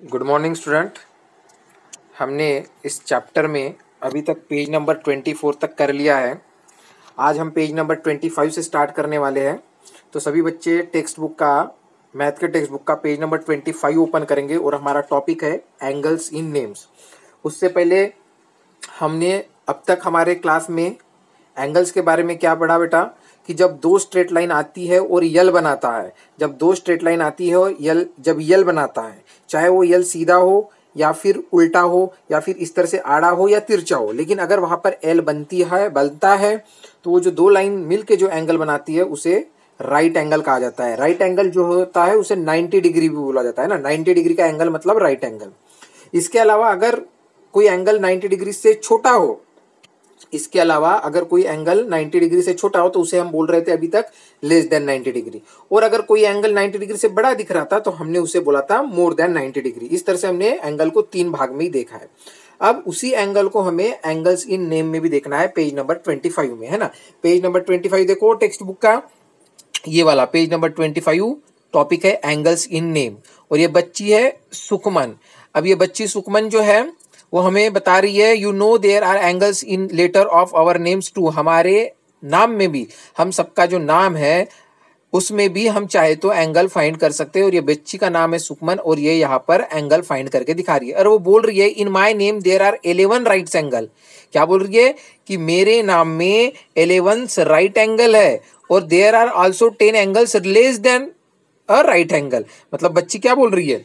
Good morning student. हमने इस chapter में अभी तक पेज नंबर 24 तक कर लिया है। आज हम पेज नंबर 25 से स्टार्ट करने वाले हैं। तो सभी बच्चे टेक्स्ट बुक का, मैथ के टेक्स्ट बुक का पेज नंबर 25 ओपन करेंगे और हमारा टॉपिक है एंगल्स इन नेम्स। उससे पहले हमने अब तक हमारे क्लास में एंगल्स के बारे में क्या पढ़ा बेटा, कि जब दो स्ट्रेट लाइन आती है और यल बनाता है, जब दो स्ट्रेट लाइन आती है और जब यल बनाता है, चाहे वो यल सीधा हो या फिर उल्टा हो या फिर इस तरह से आड़ा हो या तिरछा हो, लेकिन अगर वहाँ पर एल बनता है तो वो जो दो लाइन मिल के जो एंगल बनाती है उसे राइट एंगल कहा जाता है। राइट एंगल जो होता है उसे 90 डिग्री भी बोला जाता है ना। 90 डिग्री का एंगल मतलब राइट एंगल। इसके अलावा अगर कोई एंगल 90 डिग्री से छोटा हो, इसके अलावा अगर कोई एंगल 90 डिग्री से छोटा हो तो उसे हम बोल रहे थे अभी तक लेस देन 90 डिग्री। और अगर कोई एंगल 90 डिग्री से बड़ा दिख रहा था तो हमने उसे बोला था मोर देन 90 डिग्री। इस तरह से हमने एंगल को तीन भाग में ही देखा है। अब उसी एंगल को हमें एंगल्स इन नेम में भी देखना है, पेज नंबर 25 में, है ना। पेज नंबर 25 देखो टेक्स्ट बुक का, ये वाला पेज नंबर 25, टॉपिक है एंगल्स इन नेम। और ये बच्ची है सुखमन। अब ये बच्ची सुखमन जो है वो हमें बता रही है, you know there are angles in letter of our names too. हमारे नाम में भी, हम सबका जो नाम है उसमें भी हम चाहे तो एंगल फाइंड कर सकते हैं। और ये बच्ची का नाम है सुखमन और ये यहाँ पर एंगल फाइंड करके दिखा रही है। और वो बोल रही है in my name there are 11 right angle. क्या बोल रही है कि मेरे नाम में 11 राइट एंगल है और there are also 10 angles less than a right angle. मतलब बच्ची क्या बोल रही है,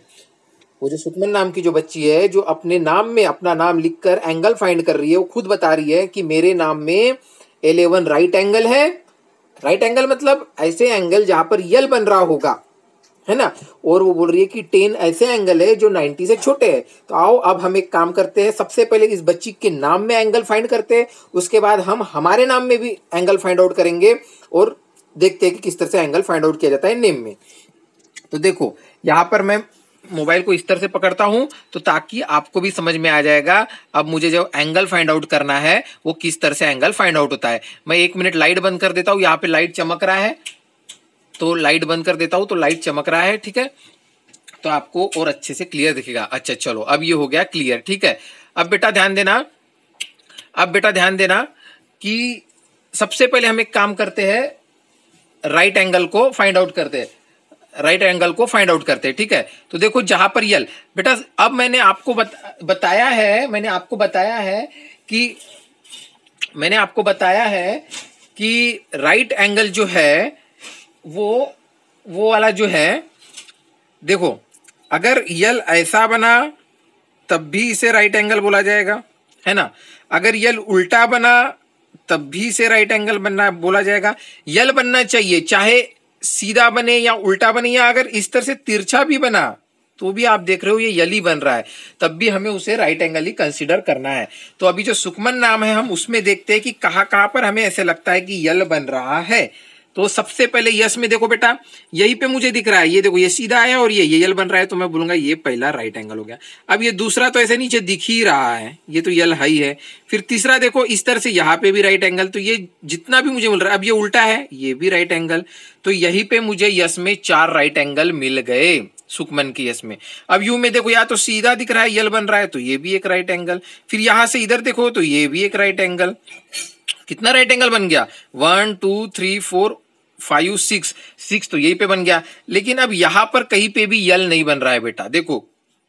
वो जो सुखमन नाम की जो बच्ची है जो अपने नाम में अपना नाम लिखकर एंगल फाइंड कर रही है, वो खुद बता रही है कि मेरे नाम में 11 राइट एंगल है। राइट एंगल मतलब ऐसे एंगल जहां पर यल बन रहा होगा, है ना। और वो बोल रही है कि 10 ऐसे एंगल है जो 90 से छोटे हैं। तो आओ अब हम एक काम करते हैं, सबसे पहले इस बच्ची के नाम में एंगल फाइंड करते हैं, उसके बाद हम हमारे नाम में भी एंगल फाइंड आउट करेंगे और देखते हैं कि किस तरह से एंगल फाइंड आउट किया जाता है नेम में। तो देखो यहाँ पर मैं मोबाइल को इस तरह से पकड़ता हूं तो ताकि आपको भी समझ में आ जाएगा। अब मुझे जो एंगल फाइंड आउट करना है वो किस तरह से एंगल फाइंड आउट होता है। मैं 1 मिनट लाइट बंद कर देता हूं। यहाँ पे लाइट चमक रहा है तो लाइट बंद कर देता हूं तो लाइट चमक रहा है, ठीक है। तो आपको और अच्छे से क्लियर दिखेगा। अच्छा चलो अब ये हो गया क्लियर, ठीक है। अब बेटा ध्यान देना कि सबसे पहले हम एक काम करते हैं, राइट एंगल को फाइंड आउट करते हैं, ठीक है। तो देखो जहां पर यल, बेटा अब मैंने आपको बताया है कि राइट एंगल जो है वो वाला जो है, देखो अगर यल ऐसा बना तब भी इसे राइट एंगल बोला जाएगा, है ना। अगर यल उल्टा बना तब भी इसे राइट एंगल बोला जाएगा। यल बनना चाहिए, चाहे सीधा बने या उल्टा बने, या अगर इस तरह से तिरछा भी बना तो भी आप देख रहे हो ये यली बन रहा है, तब भी हमें उसे राइट एंगल ही कंसीडर करना है। तो अभी जो सुखमन नाम है हम उसमें देखते हैं कि कहां पर हमें ऐसे लगता है कि यल बन रहा है। तो सबसे पहले यस में देखो बेटा, यही पे मुझे दिख रहा है, ये देखो ये सीधा है और ये यल बन रहा है, तो मैं बोलूंगा ये पहला राइट एंगल हो गया। अब ये दूसरा तो ऐसे नीचे दिख ही रहा है, ये तो यल हाई है। फिर तीसरा देखो इस तरह से यहाँ पे भी राइट एंगल, तो ये जितना भी मुझे मिल रहा है, अब ये उल्टा है, ये भी राइट एंगल। तो यहीं पे मुझे यस में 4 राइट एंगल मिल गए सुखमन की यस में। अब यू में देखो या तो सीधा दिख रहा है यल बन रहा है, तो ये भी एक राइट एंगल। फिर यहां से इधर देखो तो ये भी एक राइट एंगल। कितना राइट एंगल बन गया, 1 2 3 4 5 6 तो यही पे बन गया। लेकिन अब यहां पर कहीं पे भी यल नहीं बन रहा है बेटा। देखो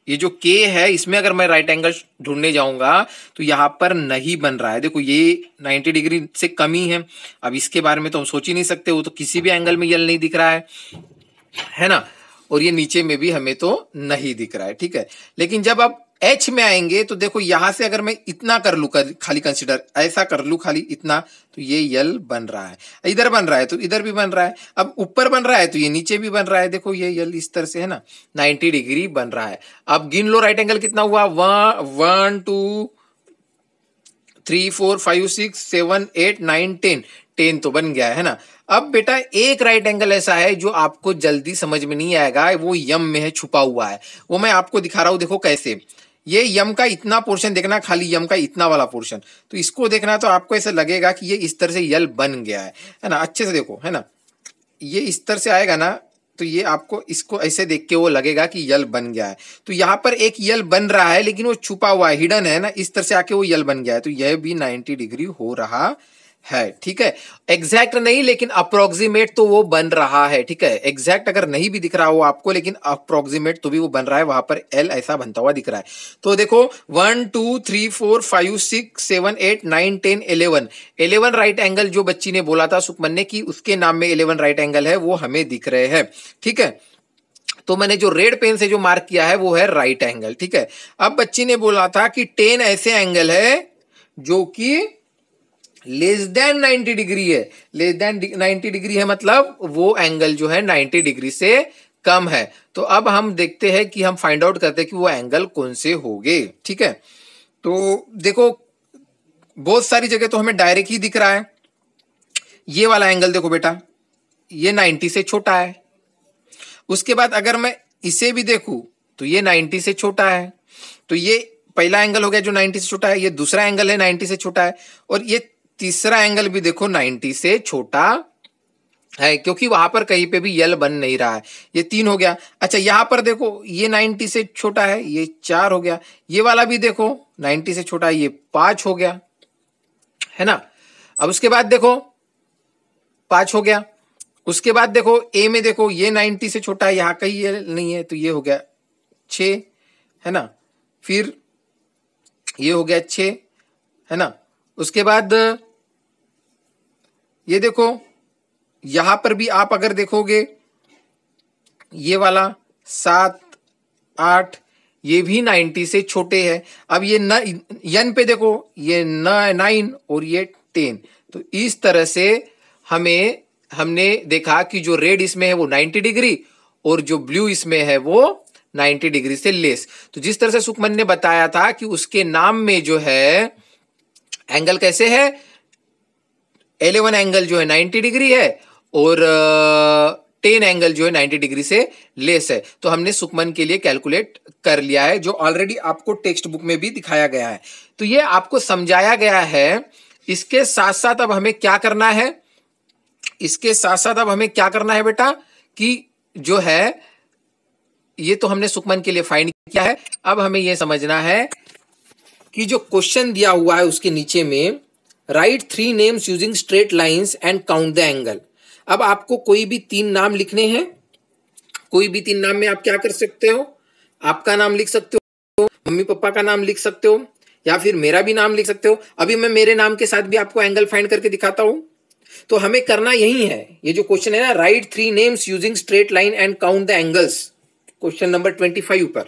ये जो के है इसमें अगर मैं राइट एंगल ढूंढने जाऊंगा तो यहां पर नहीं बन रहा है। देखो ये 90 डिग्री से कम ही है। अब इसके बारे में तो हम सोच ही नहीं सकते, वो तो किसी भी एंगल में यल नहीं दिख रहा है ना। और ये नीचे में भी हमें तो नहीं दिख रहा है, ठीक है। लेकिन जब आप एच में आएंगे तो देखो यहां से अगर मैं इतना कर लू, खाली कंसिडर ऐसा कर लू खाली इतना, तो ये यल बन रहा है। इधर बन रहा है तो इधर भी बन रहा है। अब ऊपर बन रहा है तो ये नीचे भी बन रहा है। देखो ये यल इस तरह से है ना, 90 डिग्री बन रहा है। अब गिन लो राइट एंगल कितना हुआ, 1 2 3 4 5 6 7 8 9 10 तो बन गया है ना। अब बेटा एक राइट एंगल ऐसा है जो आपको जल्दी समझ में नहीं आएगा, वो यम में है, छुपा हुआ है। वो मैं आपको दिखा रहा हूं, देखो कैसे। ये यम का इतना पोर्शन देखना, खाली यम का इतना वाला पोर्शन, तो इसको देखना तो आपको ऐसा लगेगा कि ये इस तरह से यल बन गया है ना। अच्छे से देखो, है ना। ये इस तरह से आएगा ना तो ये आपको इसको ऐसे देख के वो लगेगा कि यल बन गया है। तो यहाँ पर एक यल बन रहा है लेकिन वो छुपा हुआ है, हिडन है ना, इस तरह से आके वो यल बन गया है। तो यह भी 90 डिग्री हो रहा है, ठीक है। एग्जैक्ट नहीं लेकिन अप्रोक्सीमेट तो वो बन रहा है, ठीक है। एग्जैक्ट अगर नहीं भी दिख रहा हो आपको लेकिन अप्रोक्सीमेट तो भी वो बन रहा है, वहां पर एल ऐसा बनता हुआ दिख रहा है। तो देखो 1 2 3 4 5 6 7 8 9 10 11 राइट एंगल जो बच्ची ने बोला था सुखमन ने कि उसके नाम में 11 राइट एंगल है, वो हमें दिख रहे हैं, ठीक है। तो मैंने जो रेड पेन से जो मार्क किया है वो है राइट एंगल, ठीक है। अब बच्ची ने बोला था कि 10 ऐसे एंगल है जो कि लेस देन 90 डिग्री है। लेस देन 90 डिग्री है मतलब वो एंगल जो है 90 डिग्री से कम है। तो अब हम देखते हैं कि हम फाइंड आउट करते हैं कि वो एंगल कौन से होंगे, ठीक है। तो देखो बहुत सारी जगह तो हमें डायरेक्ट ही दिख रहा है। ये वाला एंगल देखो बेटा, ये 90 से छोटा है। उसके बाद अगर मैं इसे भी देखूं तो ये 90 से छोटा है। तो ये पहला एंगल हो गया जो 90 से छोटा है, ये दूसरा एंगल है 90 से छोटा है, और ये तीसरा एंगल भी देखो 90 से छोटा है, क्योंकि वहां पर कहीं पे भी यल बन नहीं रहा है। ये 3 हो गया। अच्छा यहां पर देखो ये 90 से छोटा है, ये 4 हो गया। ये वाला भी देखो 90 से छोटा है, ये 5 हो गया, है ना। अब उसके बाद देखो 5 हो गया। उसके बाद देखो ए में देखो ये 90 से छोटा है, यहां कहीं ये नहीं है, तो ये हो गया 6, है ना। फिर ये हो गया 6, है ना। उसके बाद ये देखो यहां पर भी आप अगर देखोगे ये वाला 7 8 ये भी 90 से छोटे हैं। अब ये यन पे देखो ये 9 और ये 10। तो इस तरह से हमने देखा कि जो रेड इसमें है वो 90 डिग्री और जो ब्लू इसमें है वो 90 डिग्री से लेस। तो जिस तरह से सुखमन ने बताया था कि उसके नाम में जो है एंगल कैसे है, 11 एंगल जो है 90 डिग्री है और 10 एंगल जो है 90 डिग्री से लेस है। तो हमने सुखमन के लिए कैलकुलेट कर लिया है, जो ऑलरेडी आपको टेक्स्ट बुक में भी दिखाया गया है। तो ये आपको समझाया गया है। इसके साथ साथ अब हमें क्या करना है, इसके साथ साथ अब हमें क्या करना है बेटा कि जो है ये तो हमने सुखमन के लिए फाइंड किया है। अब हमें यह समझना है कि जो क्वेश्चन दिया हुआ है उसके नीचे में right 3 names using straight lines and count the angle. अब आपको कोई भी 3 नाम लिखने हैं। कोई भी 3 नाम में आप क्या कर सकते हो, आपका नाम लिख सकते हो, मम्मी पापा का नाम लिख सकते हो, या फिर मेरा भी नाम लिख सकते हो। अभी मैं मेरे नाम के साथ भी आपको एंगल फाइंड करके दिखाता हूं। तो हमें करना यही है, ये जो क्वेश्चन है ना, right 3 names using straight line and count the angles, question number 25 पर।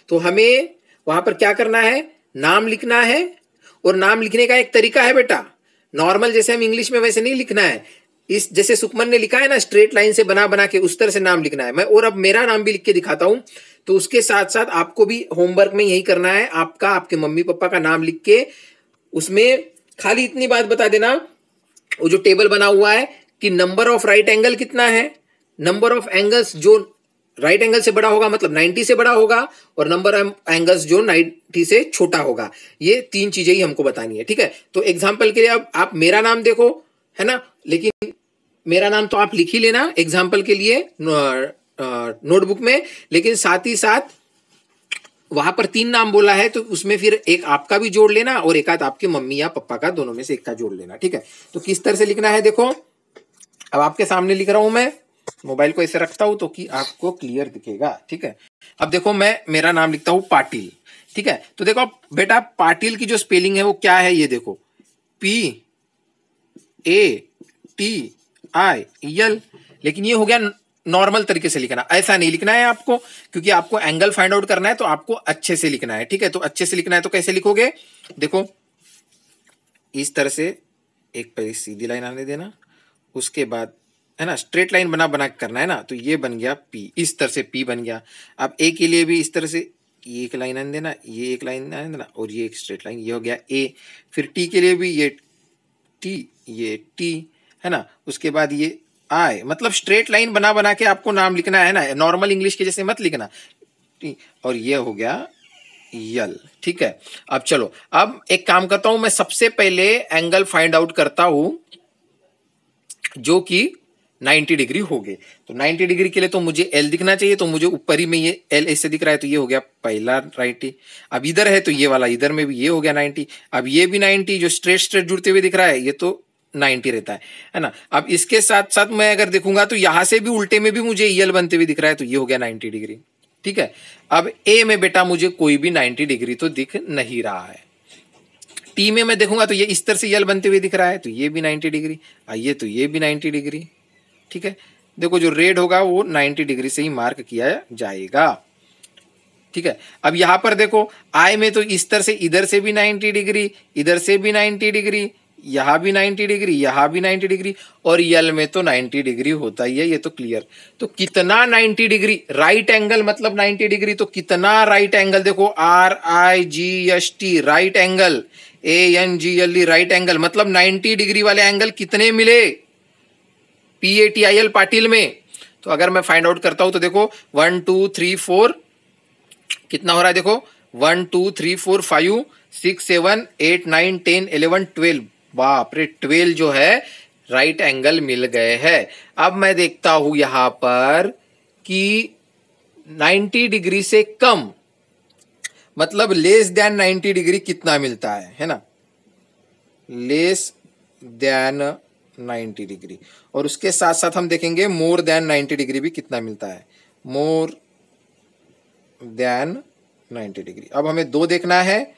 तो हमें वहां पर क्या करना है, नाम लिखना है। और नाम लिखने का एक तरीका है बेटा, नॉर्मल जैसे हम इंग्लिश में वैसे नहीं लिखना है। इस जैसे सुखमन ने लिखा है ना स्ट्रेट लाइन से बना बना के, उस तरह से नाम लिखना है। मैं और अब मेरा नाम भी लिख के दिखाता हूं। तो उसके साथ साथ आपको भी होमवर्क में यही करना है, आपका आपके मम्मी पापा का नाम लिख के उसमें खाली इतनी बात बता देना, वो जो टेबल बना हुआ है कि नंबर ऑफ राइट एंगल कितना है, नंबर ऑफ एंगल्स जो राइट एंगल से बड़ा होगा मतलब 90 से बड़ा होगा, और नंबर ऑफ एंगल्स जो 90 से छोटा होगा। ये 3 चीजें ही हमको बतानी है, ठीक है। तो एग्जांपल के लिए अब आप मेरा नाम देखो, है ना, लेकिन मेरा नाम तो आप लिख ही लेना एग्जांपल के लिए नोटबुक में, लेकिन साथ ही साथ वहां पर 3 नाम बोला है तो उसमें फिर एक आपका भी जोड़ लेना और एक आध आपके मम्मी या पापा का, दोनों में से एक का जोड़ लेना, ठीक है। तो किस तरह से लिखना है देखो, अब आपके सामने लिख रहा हूं मैं, मोबाइल को ऐसे रखता हूं तो कि आपको क्लियर दिखेगा, ठीक है। अब देखो मैं मेरा नाम लिखता हूं पाटिल, ठीक है। तो देखो बेटा पाटिल की जो स्पेलिंग है वो क्या है, ये देखो PATIL, लेकिन ये हो गया नॉर्मल तरीके से लिखना, ऐसा नहीं लिखना है आपको, क्योंकि आपको एंगल फाइंड आउट करना है तो आपको अच्छे से लिखना है, ठीक है। तो अच्छे से लिखना है तो कैसे लिखोगे, देखो इस तरह से एक पहले सीधी लाइन आने देना, उसके बाद है ना स्ट्रेट लाइन बना बना करना है ना। तो ये बन गया P, इस तरह से P बन गया। अब A के लिए भी इस तरह से ये एक लाइन आने देना, ये एक लाइन आने देना और ये एक स्ट्रेट लाइन, ये हो गया A। फिर T के लिए भी ये T, ये T, है ना। उसके बाद ये I, मतलब स्ट्रेट लाइन बना बना के आपको नाम लिखना है ना, नॉर्मल इंग्लिश के जैसे मत लिखना। और ये हो गया यल, ठीक है। अब चलो, अब एक काम करता हूं, मैं सबसे पहले एंगल फाइंड आउट करता हूं जो कि 90 डिग्री हो गए। तो 90 डिग्री के लिए तो मुझे एल दिखना चाहिए, तो मुझे ऊपर ही में ये एल ऐसे दिख रहा है, तो ये हो गया पहला 90। अब इधर है तो ये वाला इधर में भी ये हो गया 90। अब ये भी 90 जो स्ट्रेट स्ट्रेट जुड़ते हुए दिख रहा है, ये तो 90 रहता है ना। अब इसके साथ साथ मैं अगर देखूंगा तो यहां से भी उल्टे में भी मुझे यल बनते हुए दिख रहा है, तो ये हो गया 90 डिग्री। ठीक है, अब ए में बेटा मुझे कोई भी 90 डिग्री तो दिख नहीं रहा है। टी में मैं देखूंगा तो ये इस तरह से यल बनते हुए दिख रहा है, तो ये भी 90 डिग्री, आइए तो ये भी 90 डिग्री। ठीक है, देखो जो रेड होगा वो 90 डिग्री से ही मार्क किया जाएगा। ठीक है, अब यहां पर देखो आई में तो इस तरह से इधर से भी 90 डिग्री, इधर से भी 90 डिग्री, यहां भी 90 डिग्री, यहां भी 90 डिग्री, और यल में तो 90 डिग्री होता ही है, ये तो क्लियर। तो कितना 90 डिग्री, राइट एंगल मतलब 90 डिग्री, तो कितना राइट एंगल, देखो RIGST right angle, ANGLE right angle, मतलब 90 डिग्री वाले एंगल कितने मिले PATIL पाटिल में। तो अगर मैं फाइंड आउट करता हूं तो देखो 1 2 3 4 कितना हो रहा है, देखो 1 2 3 4 5 6 7 8 9 10 11 12, बाप रे 12 जो है राइट एंगल मिल गए हैं। अब मैं देखता हूं यहां पर कि 90 डिग्री से कम मतलब लेस देन 90 डिग्री कितना मिलता है ना, लेस देन 90 डिग्री। और उसके साथ साथ हम देखेंगे मोर देन 90 डिग्री भी कितना मिलता है, मोर देन 90 डिग्री। अब हमें दो देखना है,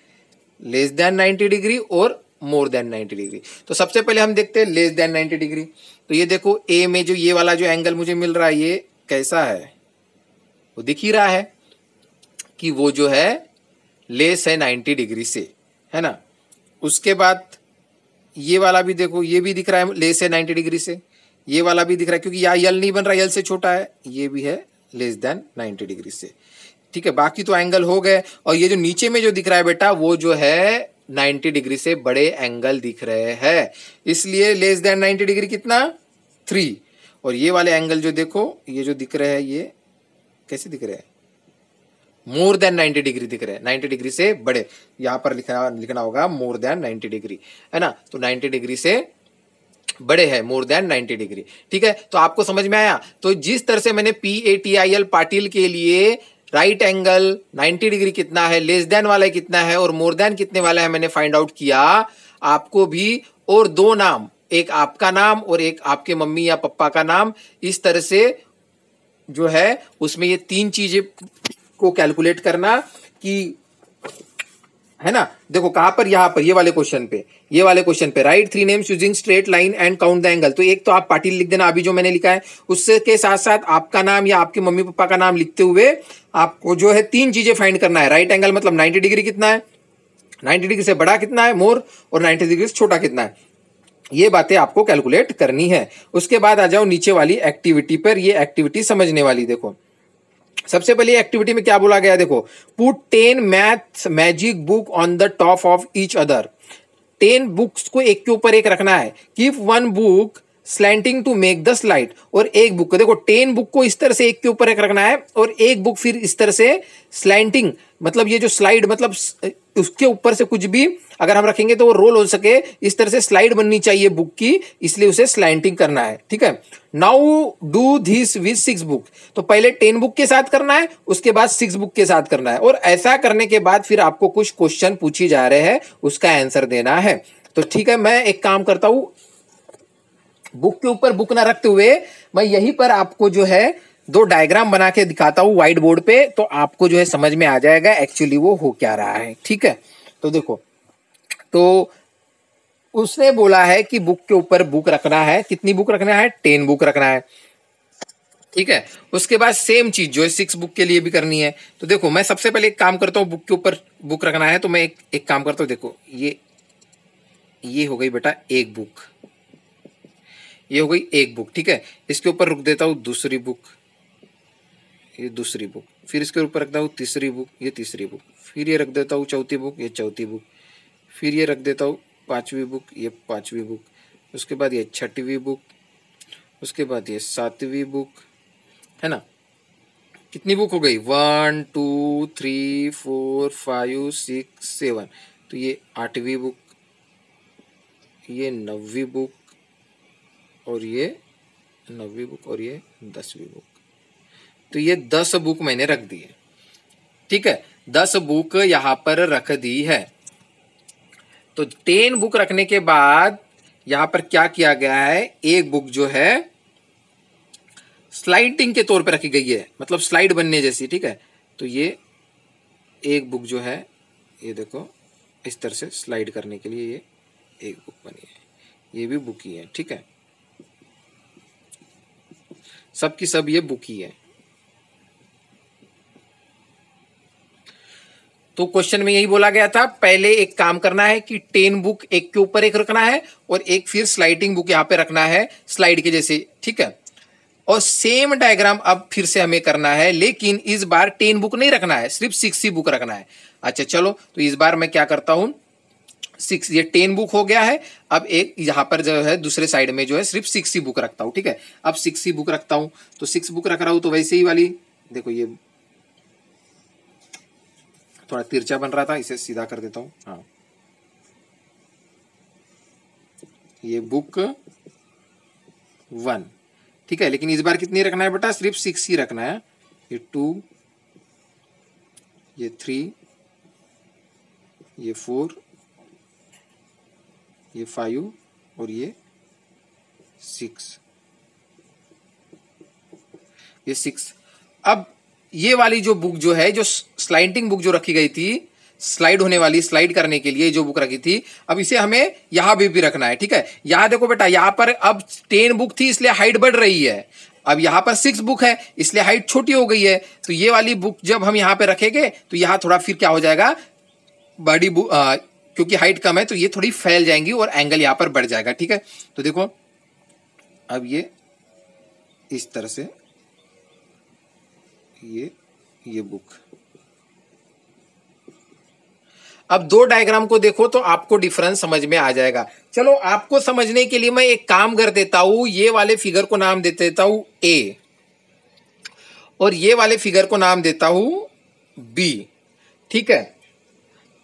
लेस देन 90 डिग्री और मोर देन 90 डिग्री। तो सबसे पहले हम देखते हैं लेस देन 90 डिग्री। तो ये देखो ए में जो ये वाला जो एंगल मुझे मिल रहा है ये कैसा है, वो दिख ही रहा है कि वो जो है लेस है 90 डिग्री से, है ना। उसके बाद ये वाला भी देखो, ये भी दिख रहा है लेस है 90 डिग्री से, ये वाला भी दिख रहा है क्योंकि यहाँ यल नहीं बन रहा, यल से छोटा है, ये भी है लेस देन 90 डिग्री से। ठीक है, बाकी तो एंगल हो गए। और ये जो नीचे में जो दिख रहा है बेटा वो जो है 90 डिग्री से बड़े एंगल दिख रहे हैं, इसलिए लेस देन 90 डिग्री कितना 3। और ये वाले एंगल जो देखो ये जो दिख रहे हैं ये कैसे दिख रहे हैं, मोर देन 90 डिग्री दिख रहे हैं, 90 डिग्री से बड़े, यहां पर लिखना होगा मोर देन 90 डिग्री, है ना। तो 90 डिग्री से बड़े हैं, मोर देन 90 डिग्री। ठीक है, तो आपको समझ में आया। तो जिस तरह से मैंने PATIL पाटिल के लिए राइट एंगल 90 डिग्री कितना है, लेस देन वाला कितना है और मोर देन कितने वाला है मैंने फाइंड आउट किया, आपको भी और दो नाम, एक आपका नाम और एक आपके मम्मी या पापा का नाम, इस तरह से जो है उसमें ये तीन चीजें को कैलकुलेट करना कि, है ना। देखो कहां पर, यहां पर ये वाले क्वेश्चन पे, ये वाले क्वेश्चन पे right 3 names using straight line and count the angle. तो एक तो आप पाटिल लिख देना अभी जो मैंने लिखा है, उससे के साथ साथ आपका नाम या आपके मम्मी पापा का नाम लिखते हुए आपको जो है तीन चीजें फाइंड करना है। राइट एंगल मतलब 90 डिग्री कितना है, 90 डिग्री से बड़ा कितना है मोर, और 90 डिग्री से छोटा कितना है, ये बातें आपको कैलकुलेट करनी है। उसके बाद आ जाओ नीचे वाली एक्टिविटी पर, ये एक्टिविटी समझने वाली। देखो सबसे पहले एक्टिविटी में क्या बोला गया, देखो put 10 maths magic book on the top of each other. 10 books को एक के ऊपर एक रखना है। Keep 1 book slanting to make the slide, और एक बुक को देखो 10 बुक को इस तरह से एक के ऊपर एक रखना है और एक बुक फिर इस तरह से स्लैंटिंग, मतलब ये जो स्लाइड मतलब उसके ऊपर से कुछ भी अगर हम रखेंगे तो वो रोल हो सके, इस तरह से स्लाइड बननी चाहिए बुक की, इसलिए उसे स्लैंटिंग करना है। ठीक है, now do this with 6 book. तो पहले 10 बुक के साथ करना है, उसके बाद 6 बुक के साथ करना है, और ऐसा करने के बाद फिर आपको कुछ क्वेश्चन पूछी जा रहे हैं, उसका आंसर देना है। तो ठीक है, मैं एक काम करता हूं, बुक के ऊपर बुक ना रखते हुए मैं यहीं पर आपको जो है दो डायग्राम बना के दिखाता हूं व्हाइट बोर्ड पे, तो आपको जो है समझ में आ जाएगा एक्चुअली वो हो क्या रहा है। ठीक है, तो देखो, तो उसने बोला है कि बुक के ऊपर बुक रखना है, कितनी बुक रखना है, 10 बुक रखना है। ठीक है, उसके बाद सेम चीज जो है 6 बुक के लिए भी करनी है। तो देखो मैं सबसे पहले एक काम करता हूँ, बुक के ऊपर बुक रखना है तो मैं एक काम करता हूँ, देखो ये हो गई बेटा एक बुक, ये हो गई एक बुक। ठीक है, इसके ऊपर रख देता हूँ दूसरी बुक, ये दूसरी बुक, फिर इसके ऊपर रखता हूँ तीसरी बुक, ये तीसरी बुक, फिर ये रख देता हूँ चौथी बुक, ये चौथी बुक, फिर ये रख देता हूँ पांचवी बुक, ये पांचवी बुक, उसके बाद ये छठवीं बुक, उसके बाद ये सातवीं बुक, है ना। कितनी बुक हो गई, 1 2 3 4 5 6 7, तो ये 8वीं बुक, ये 9वीं बुक और ये 9वीं बुक और ये 10वीं बुक। तो ये 10 बुक मैंने रख दी है, ठीक है, 10 बुक यहां पर रख दी है। तो 10 बुक रखने के बाद यहां पर क्या किया गया है, एक बुक जो है स्लाइडिंग के तौर पे रखी गई है, मतलब स्लाइड बनने जैसी, ठीक है। तो ये एक बुक जो है, ये देखो इस तरह से स्लाइड करने के लिए ये एक बुक बनी है, ये भी बुक ही है, ठीक है, सब की सब ये बुक ही है। तो क्वेश्चन में यही बोला गया था, पहले एक काम करना है कि 10 बुक एक के ऊपर एक रखना है और एक फिर स्लाइडिंग बुक यहां पे रखना है स्लाइड के जैसे, ठीक है। और सेम डायग्राम अब फिर से हमें करना है, लेकिन इस बार 10 बुक नहीं रखना है, सिर्फ 6 ही बुक रखना है। अच्छा चलो, तो इस बार मैं क्या करता हूं, 6, ये 10 बुक हो गया है। अब एक यहां पर जो है दूसरे साइड में जो है सिर्फ 6 ही बुक रखता हूं, ठीक है। अब 6 ही बुक रखता हूं, तो 6 बुक रख रहा हूं, तो वैसे ही वाली देखो, ये थोड़ा तिरछा बन रहा था, इसे सीधा कर देता हूं। हाँ, ये बुक 1, ठीक है, लेकिन इस बार कितनी रखना है बेटा, सिर्फ 6 ही रखना है। ये 2, ये 3, ये 4, ये 5 और ये 6, ये 6। अब ये वाली जो बुक जो है, जो स्लाइडिंग बुक जो रखी गई थी, स्लाइड होने वाली, स्लाइड करने के लिए जो बुक रखी थी, अब इसे हमें यहां भी रखना है, ठीक है। यहां देखो बेटा, यहां पर अब 10 बुक थी इसलिए हाइट बढ़ रही है, अब यहां पर 6 बुक है इसलिए हाइट छोटी हो गई है। तो ये वाली बुक जब हम यहां पे रखेंगे तो यहां थोड़ा फिर क्या हो जाएगा, बड़ी बुक, क्योंकि हाइट कम है तो ये थोड़ी फैल जाएंगी और एंगल यहां पर बढ़ जाएगा, ठीक है। तो देखो अब ये इस तरह से ये बुक, अब दो डायग्राम को देखो तो आपको डिफरेंस समझ में आ जाएगा। चलो आपको समझने के लिए मैं एक काम कर देता हूं, ये वाले फिगर को नाम दे देता हूं ए और ये वाले फिगर को नाम देता हूं बी, ठीक है।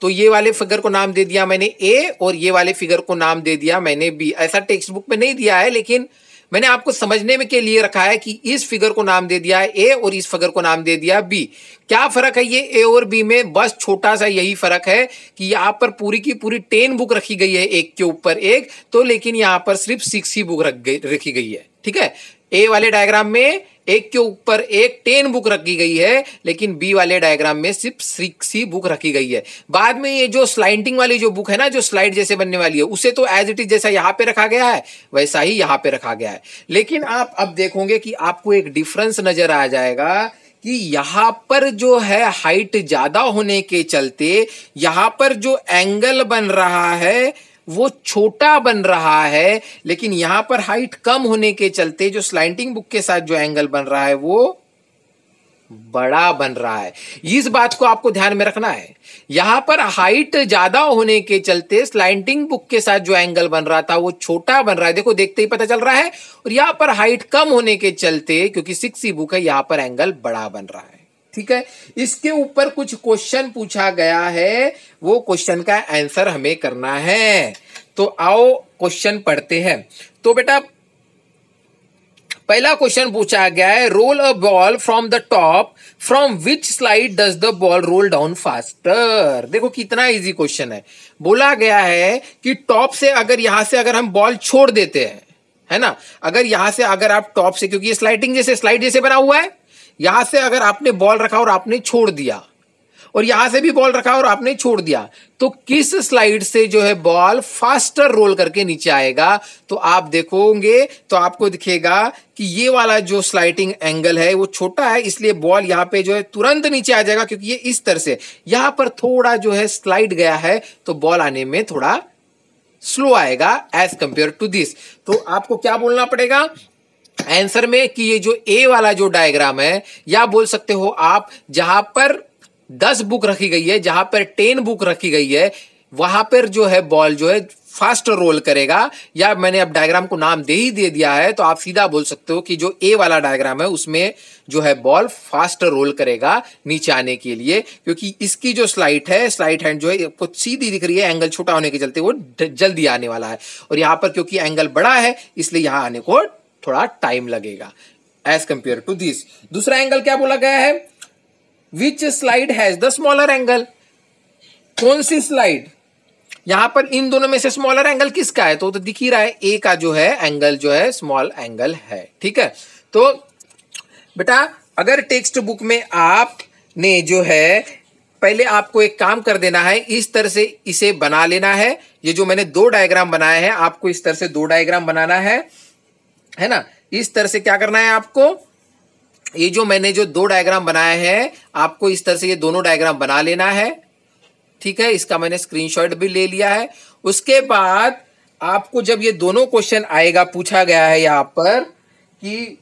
तो ये वाले फिगर को नाम दे दिया मैंने ए और ये वाले फिगर को नाम दे दिया मैंने बी। ऐसा टेक्स्ट बुक में नहीं दिया है, लेकिन मैंने आपको समझने में के लिए रखा है कि इस फिगर को नाम दे दिया है ए और इस फिगर को नाम दे दिया बी। क्या फर्क है ये ए और बी में, बस छोटा सा यही फर्क है कि यहां पर पूरी की पूरी 10 बुक रखी गई है एक के ऊपर एक, तो लेकिन यहां पर सिर्फ 6 ही बुक रखी गई है, ठीक है। ए वाले डायग्राम में एक के ऊपर एक 10 बुक रखी गई है, लेकिन बी वाले डायग्राम में सिर्फ 6 ही बुक रखी गई है। बाद में ये जो स्लाइडिंग वाली जो बुक है ना, जो स्लाइड जैसे बनने वाली है, उसे तो एज इट इज जैसा यहां पे रखा गया है वैसा ही यहां पे रखा गया है। लेकिन आप अब देखोगे कि आपको एक डिफरेंस नजर आ जाएगा कि यहां पर जो है हाइट ज्यादा होने के चलते यहां पर जो एंगल बन रहा है वो छोटा बन रहा है, लेकिन यहां पर हाइट कम होने के चलते जो स्लाइडिंग बुक के साथ जो एंगल बन रहा है वो बड़ा बन रहा है। इस बात को आपको ध्यान में रखना है। यहां पर हाइट ज्यादा होने के चलते स्लाइडिंग बुक के साथ जो एंगल बन रहा था वो छोटा बन रहा है, देखो देखते ही पता चल रहा है। और यहां पर हाइट कम होने के चलते, क्योंकि 6 बुक है, यहां पर एंगल बड़ा बन रहा है, ठीक है। इसके ऊपर कुछ क्वेश्चन पूछा गया है, वो क्वेश्चन का आंसर हमें करना है। तो आओ क्वेश्चन पढ़ते हैं। तो बेटा पहला क्वेश्चन पूछा गया है, roll a ball from the top, from which slide does the ball roll down faster. देखो कितना इजी क्वेश्चन है। बोला गया है कि टॉप से अगर यहां से अगर हम बॉल छोड़ देते हैं, है ना, अगर यहां से अगर आप टॉप से, क्योंकि ये स्लाइड जैसे बना हुआ है, यहां से अगर आपने बॉल रखा और आपने छोड़ दिया और यहां से भी बॉल रखा और आपने छोड़ दिया, तो किस स्लाइड से जो है बॉल फास्टर रोल करके नीचे आएगा। तो आप देखोगे तो आपको दिखेगा कि ये वाला जो स्लाइडिंग एंगल है वो छोटा है, इसलिए बॉल यहां पे जो है तुरंत नीचे आ जाएगा, क्योंकि ये इस तरह से यहां पर थोड़ा जो है स्लाइड गया है, तो बॉल आने में थोड़ा स्लो आएगा एज कंपेयर टू दिस। तो आपको क्या बोलना पड़ेगा आंसर में कि ये जो ए वाला जो डायग्राम है, या बोल सकते हो आप जहां पर 10 बुक रखी गई है, जहां पर 10 बुक रखी गई है, वहां पर जो है बॉल जो है फास्ट रोल करेगा। या मैंने अब डायग्राम को नाम दे दिया है, तो आप सीधा बोल सकते हो कि जो ए वाला डायग्राम है उसमें जो है बॉल फास्ट रोल करेगा नीचे आने के लिए, क्योंकि इसकी जो स्लाइड हैंड जो है आपको सीधी दिख रही है, एंगल छोटा होने के चलते वो जल्दी आने वाला है। और यहां पर क्योंकि एंगल बड़ा है इसलिए यहां आने को थोड़ा टाइम लगेगा एज कंपेयर टू दिस। दूसरा एंगल क्या बोला गया है, which slide has the smaller angle, कौन सी स्लाइड, यहां पर इन दोनों में से स्मॉलर एंगल किसका है, तो दिख ही रहा है ए का जो है एंगल जो है स्मॉल एंगल है। ठीक है, तो बेटा अगर टेक्स्ट बुक में आपने जो है पहले आपको एक काम कर देना है, इस तरह से इसे बना लेना है। ये जो मैंने दो डायग्राम बनाए हैं आपको इस तरह से दो डायग्राम बनाना है ना। इस तरह से क्या करना है आपको, ये जो मैंने जो दो डायग्राम बनाए हैं आपको इस तरह से ये दोनों डायग्राम बना लेना है। ठीक है, इसका मैंने स्क्रीनशॉट भी ले लिया है। उसके बाद आपको जब ये दोनों क्वेश्चन आएगा, पूछा गया है यहां पर कि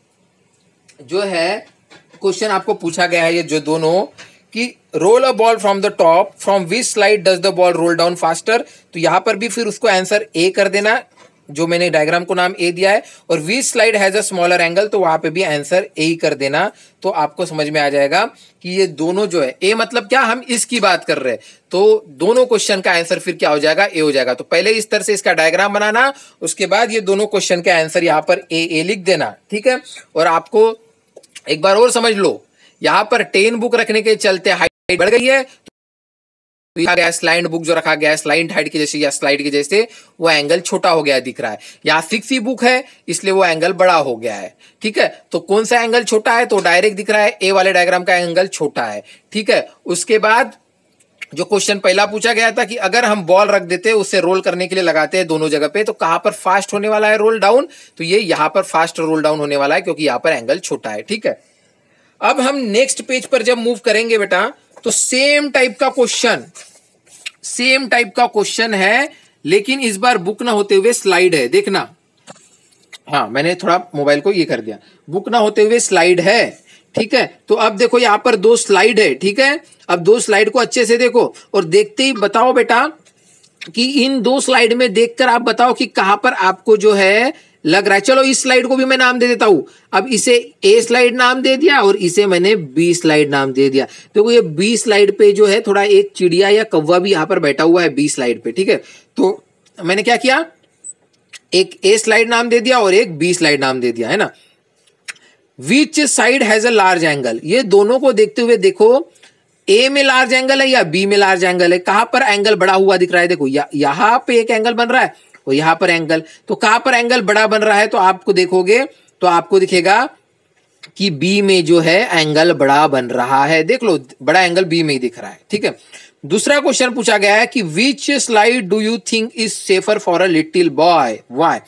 जो है क्वेश्चन आपको पूछा गया है ये जो दोनों कि roll a ball from the top, from which slide does the ball roll down faster, तो यहां पर भी फिर उसको आंसर ए कर देना, जो मैंने डायग्राम को नाम ए दिया है, और which slide has a smaller angle, तो वहां पे भी आंसर ए ही कर देना। तो आपको समझ में आ जाएगा कि ये दोनों जो है ए मतलब क्या, हम इसकी बात कर रहे हैं, तो दोनों क्वेश्चन का आंसर फिर क्या हो जाएगा, ए हो जाएगा। तो पहले इस तरह से इसका डायग्राम बनाना, उसके बाद ये दोनों क्वेश्चन के आंसर यहाँ पर ए लिख देना। ठीक है, और आपको एक बार और समझ लो, यहां पर 10 बुक रखने के चलते हाइट बढ़ गई है, तो यहाँ गया स्लाइड बुक जो रखा गया है स्लाइड हाइट के जैसे या स्लाइड के जैसे, वो एंगल छोटा हो गया दिख रहा है। यहाँ 6 ही बुक है इसलिए वो एंगल बड़ा हो गया है। ठीक है, तो कौन सा एंगल छोटा है, तो डायरेक्ट दिख रहा है ए वाले डायग्राम का एंगल छोटा है। ठीक है, उसके बाद जो क्वेश्चन पहला पूछा गया था कि अगर हम बॉल रख देते हैं उससे रोल करने के लिए लगाते हैं दोनों जगह पे, तो कहां पर फास्ट होने वाला है रोल डाउन, तो ये यहां पर फास्ट रोल डाउन होने वाला है क्योंकि यहां पर एंगल छोटा है। ठीक है, अब हम नेक्स्ट पेज पर जब मूव करेंगे बेटा, तो सेम टाइप का क्वेश्चन है, लेकिन इस बार बुक ना होते हुए स्लाइड है, देखना। हाँ, मैंने थोड़ा मोबाइल को ये कर दिया, बुक ना होते हुए स्लाइड है। ठीक है, तो अब देखो यहाँ पर दो स्लाइड है। ठीक है, अब दो स्लाइड को अच्छे से देखो और देखते ही बताओ बेटा कि इन दो स्लाइड में देखकर आप बताओ कि कहां पर आपको जो है लग रहा है। चलो इस स्लाइड को भी मैं नाम दे देता हूं, अब इसे ए स्लाइड नाम दे दिया और इसे मैंने बी स्लाइड नाम दे दिया। देखो ये बी स्लाइड पे जो है थोड़ा एक चिड़िया या कौवा भी यहां पर बैठा हुआ है बी स्लाइड पे। ठीक है, तो मैंने क्या किया, एक ए स्लाइड नाम दे दिया और एक बी स्लाइड नाम दे दिया, है ना। Which side has a large angle, ये दोनों को देखते हुए देखो ए में लार्ज एंगल है या बी में लार्ज एंगल है, कहां पर एंगल बड़ा हुआ दिख रहा है। देखो यहां पे एक एंगल बन रहा है और यहां पर एंगल, तो कहां पर एंगल बड़ा बन रहा है, तो आपको देखोगे तो आपको दिखेगा कि बी में जो है एंगल बड़ा बन रहा है। देख लो बड़ा एंगल बी में ही दिख रहा है। ठीक है, दूसरा क्वेश्चन पूछा गया है कि which slide do you think is safer for a little boy, why.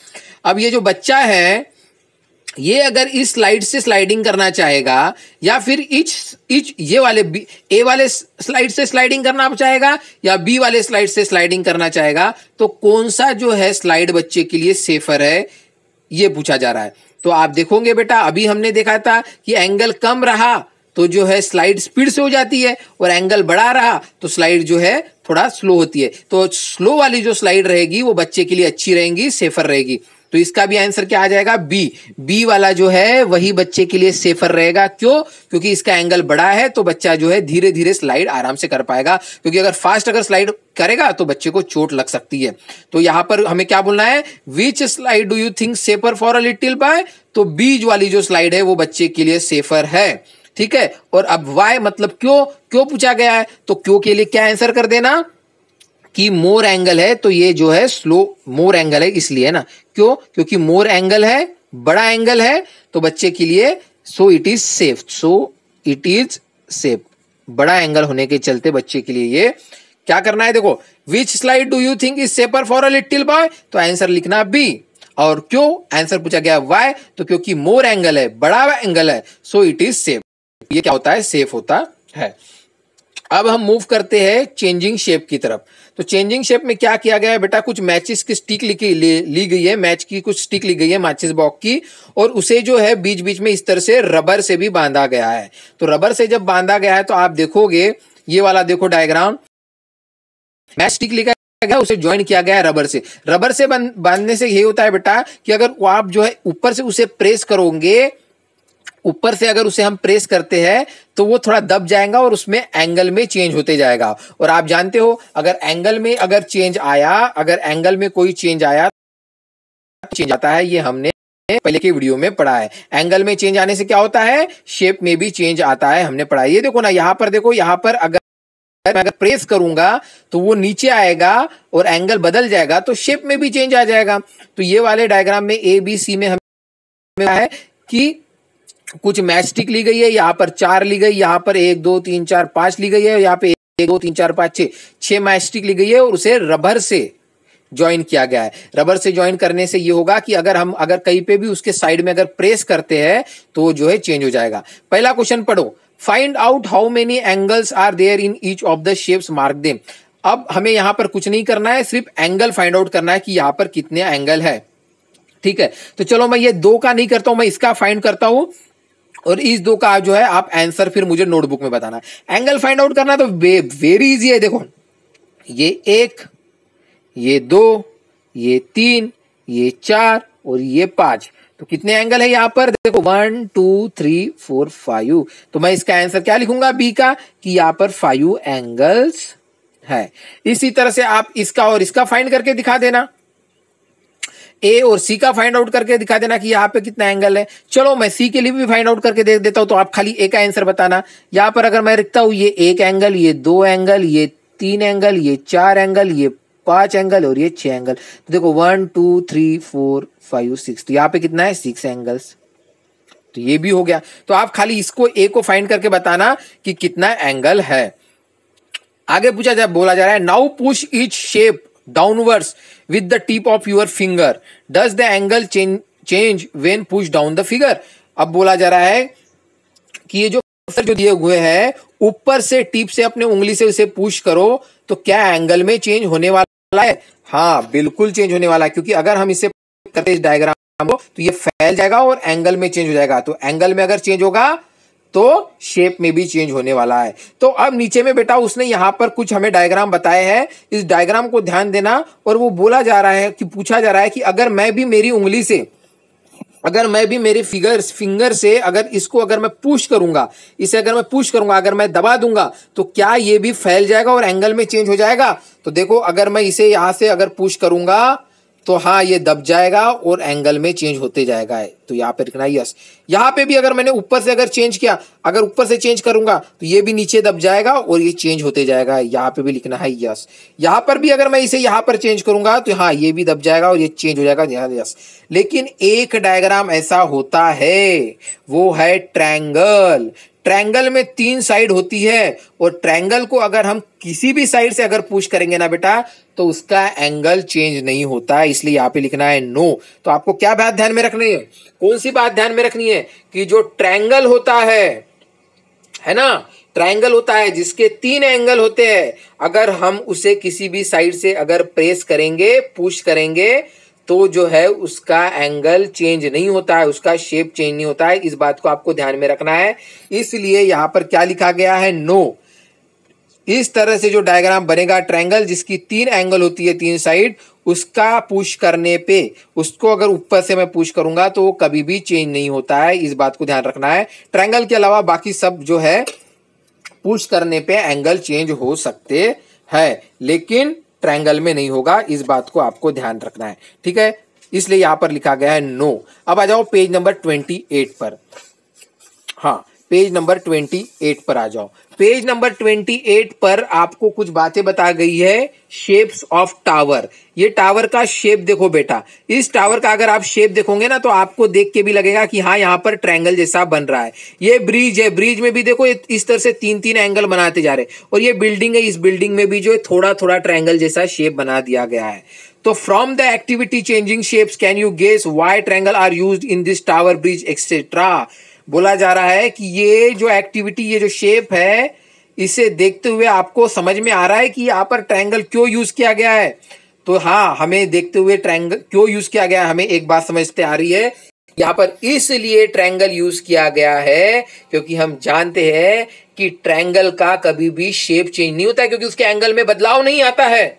अब ये जो बच्चा है ये अगर इस स्लाइड से स्लाइडिंग करना चाहेगा या फिर इच ये वाले ए वाले स्लाइड से स्लाइडिंग करना चाहेगा या बी वाले स्लाइड से स्लाइडिंग करना चाहेगा, तो कौन सा जो है स्लाइड बच्चे के लिए सेफर है, ये पूछा जा रहा है। तो आप देखोगे बेटा, अभी हमने देखा था कि एंगल कम रहा तो जो है स्लाइड स्पीड से हो जाती है और एंगल बढ़ा रहा तो स्लाइड जो है थोड़ा स्लो होती है। तो स्लो वाली जो स्लाइड रहेगी वो बच्चे के लिए अच्छी रहेगी, सेफर रहेगी। तो इसका भी आंसर क्या आ जाएगा, बी वाला जो है वही बच्चे के लिए सेफर रहेगा। क्यों, क्योंकि इसका एंगल बड़ा है तो बच्चा जो है धीरे धीरे स्लाइड आराम से कर पाएगा, क्योंकि अगर फास्ट अगर स्लाइड करेगा तो बच्चे को चोट लग सकती है। तो यहां पर हमें क्या बोलना है, which slide do you think safer for a little boy, तो बीज वाली जो स्लाइड है वो बच्चे के लिए सेफर है। ठीक है, और अब वाई मतलब क्यों पूछा गया है, तो क्यों के लिए क्या आंसर कर देना कि मोर एंगल है, तो ये जो है स्लो मोर एंगल है इसलिए, है ना। क्यों, क्योंकि मोर एंगल है, बड़ा एंगल है तो बच्चे के लिए सो इट इज सेफ, बड़ा एंगल होने के चलते बच्चे के लिए ये क्या करना है। देखो which slide do you think is safer for a little boy, तो आंसर लिखना बी। और क्यों आंसर पूछा गया वाई, तो क्योंकि मोर एंगल है, बड़ा एंगल है, सो इट इज सेफ, ये क्या होता है, सेफ होता है। अब हम मूव करते हैं चेंजिंग शेप की तरफ। तो चेंजिंग शेप में क्या किया गया है बेटा, कुछ मैचिस की स्टिक ली गई है, मैच की कुछ स्टिक ली गई है मैचिस बॉक्स की, और उसे जो है बीच बीच में इस तरह से रबर से भी बांधा गया है। तो रबर से जब बांधा गया है तो आप देखोगे ये वाला देखो डायग्राम, मैच स्टिक लिखा गया उसे ज्वाइन किया गया है रबर से बांधने से ये होता है बेटा कि अगर आप जो है ऊपर से उसे प्रेस करोगे, ऊपर से अगर उसे हम प्रेस करते हैं तो वो थोड़ा दब जाएगा और उसमें एंगल में चेंज होते जाएगा। और आप जानते हो अगर एंगल में अगर चेंज आया, अगर एंगल में कोई चेंज आया, चेंज आता है, ये हमने पहले के वीडियो में पढ़ा है। एंगल में चेंज आने से क्या होता है, शेप में भी चेंज आता है, हमने पढ़ा है। ये देखो ना, यहाँ पर देखो, यहाँ पर अगर प्रेस करूंगा तो वो नीचे आएगा और एंगल बदल जाएगा, तो शेप में भी चेंज आ जाएगा। तो ये वाले डायग्राम में ए बी सी में हमें है कि कुछ मैच स्टिक ली गई है, यहाँ पर 4 ली गई, यहाँ पर 1 2 3 4 5 ली गई है, यहाँ पे 1 2 3 4 5 6 मैच स्टिक ली गई है और उसे रबर से ज्वाइन किया गया है। रबर से ज्वाइन करने से ये होगा कि अगर कहीं पे भी उसके साइड में अगर प्रेस करते हैं तो जो है चेंज हो जाएगा। पहला क्वेश्चन पढ़ो, find out how many angles are there in each of the shapes, mark them. अब हमें यहां पर कुछ नहीं करना है, सिर्फ एंगल फाइंड आउट करना है कि यहां पर कितने एंगल है। ठीक है, तो चलो मैं ये 2 का नहीं करता हूं, मैं इसका फाइंड करता हूं और इस 2 का जो है आप आंसर फिर मुझे नोटबुक में बताना। एंगल फाइंड आउट करना तो वेरी इजी है। देखो, ये 1, ये 2, ये 3, ये 4 और ये 5, तो कितने एंगल है यहाँ पर, देखो 1 2 3 4 5। तो मैं इसका आंसर क्या लिखूंगा, बी का, कि यहाँ पर 5 एंगल्स है। इसी तरह से आप इसका और इसका फाइंड करके दिखा देना, ए और सी का फाइंड आउट करके दिखा देना कि यहाँ पे कितना एंगल है। चलो मैं सी के लिए भी फाइंड आउट करके दे देता हूं, तो आप खाली ए का आंसर बताना। यहाँ पर अगर मैं लिखता हूं ये 1 एंगल, ये 2 एंगल, ये 3 एंगल, ये 4 एंगल, ये 5 एंगल और ये 6 एंगल, तो देखो 1 2 3 4 5 6, तो यहाँ पे कितना है 6 एंगल्स। तो ये भी हो गया। तो आप खाली इसको ए को फाइंड करके बताना कि कितना एंगल है। आगे बोला जा रहा है, now push each shape downwards with the tip of your finger, does the angle change when push down the figure. अब बोला जा रहा है कि ये जो दिए हुए हैं, ऊपर से टिप से अपने उंगली से उसे पुश करो तो क्या एंगल में चेंज होने वाला है। हाँ, बिल्कुल चेंज होने वाला है, क्योंकि अगर हम इसे करते इस डायग्राम को तो ये फैल जाएगा और एंगल में चेंज हो जाएगा। तो एंगल में अगर चेंज होगा तो शेप में भी चेंज होने वाला है। तो अब नीचे में बेटा उसने यहां पर कुछ हमें डायग्राम बताए हैं, इस डायग्राम को ध्यान देना। और वो बोला जा रहा है कि पूछा जा रहा है कि अगर मैं भी मेरी उंगली से, अगर मैं भी मेरे फिंगर से अगर इसको अगर मैं पुश करूंगा, इसे अगर मैं पुश करूंगा, अगर मैं दबा दूंगा तो क्या ये भी फैल जाएगा और एंगल में चेंज हो जाएगा। तो देखो, अगर मैं इसे यहां से अगर पुश करूंगा तो हाँ, ये दब जाएगा और एंगल में चेंज होते जाएगा। तो यहाँ पे लिखना है यस। यहाँ पे भी अगर मैंने ऊपर से अगर चेंज किया, अगर ऊपर से चेंज करूंगा तो ये भी नीचे दब जाएगा और ये चेंज होते जाएगा। यहाँ पे भी लिखना है यस। यहाँ पर भी अगर मैं इसे यहाँ पर चेंज करूंगा तो हाँ, ये भी दब जाएगा और ये चेंज हो जाएगा, यस। लेकिन एक डायग्राम ऐसा होता है, वो है ट्रायंगल। ट्रायंगल में 3 साइड होती है और ट्रायंगल को अगर हम किसी भी साइड से अगर पुश करेंगे ना बेटा, तो उसका एंगल चेंज नहीं होता है, इसलिए यहाँ पे लिखना है नो। तो आपको क्या बात ध्यान में रखनी है, कौन सी बात ध्यान में रखनी है, कि जो ट्रायंगल होता है ना, ट्रायंगल होता है जिसके 3 एंगल होते हैं, अगर हम उसे किसी भी साइड से अगर प्रेस करेंगे, पुश करेंगे, तो जो है उसका एंगल चेंज नहीं होता है, उसका शेप चेंज नहीं होता है। इस बात को आपको ध्यान में रखना है, इसलिए यहां पर क्या लिखा गया है, नो। इस तरह से जो डायग्राम बनेगा ट्रायंगल जिसकी 3 एंगल होती है, 3 साइड, उसका पुश करने पे, उसको अगर ऊपर से मैं पुश करूंगा तो वो कभी भी चेंज नहीं होता है। इस बात को ध्यान रखना है। ट्रायंगल के अलावा बाकी सब जो है पुश करने पे एंगल चेंज हो सकते हैं, लेकिन ट्रायंगल में नहीं होगा। इस बात को आपको ध्यान रखना है, ठीक है। इसलिए यहां पर लिखा गया है नो। अब आ जाओ पेज नंबर 28 पर। हाँ, पेज नंबर 28 पर आ जाओ। पेज नंबर 28 पर आपको कुछ बातें बता गई है, शेप्स ऑफ टावर। ये टावर का शेप देखो बेटा, इस टावर का अगर आप शेप देखोगे ना तो आपको देख के भी लगेगा कि हाँ, यहाँ पर ट्रायंगल जैसा बन रहा है। ये ब्रिज है, ब्रिज में भी देखो इस तरह से 3-3 एंगल बनाते जा रहे हैं। और ये बिल्डिंग है, इस बिल्डिंग में भी जो है थोड़ा थोड़ा ट्रायंगल जैसा शेप बना दिया गया है। तो from the activity changing shapes can you guess why triangle are used in this tower, bridge etcetera. बोला जा रहा है कि ये जो एक्टिविटी, ये जो शेप है, इसे देखते हुए आपको समझ में आ रहा है कि यहाँ पर ट्रायंगल क्यों यूज किया गया है। तो हाँ, हमें देखते हुए ट्रायंगल क्यों यूज किया गया है, हमें एक बात समझते आ रही है, यहाँ पर इसलिए ट्रायंगल यूज किया गया है क्योंकि हम जानते हैं कि ट्रायंगल का कभी भी शेप चेंज नहीं होता है, क्योंकि उसके एंगल में बदलाव नहीं आता है।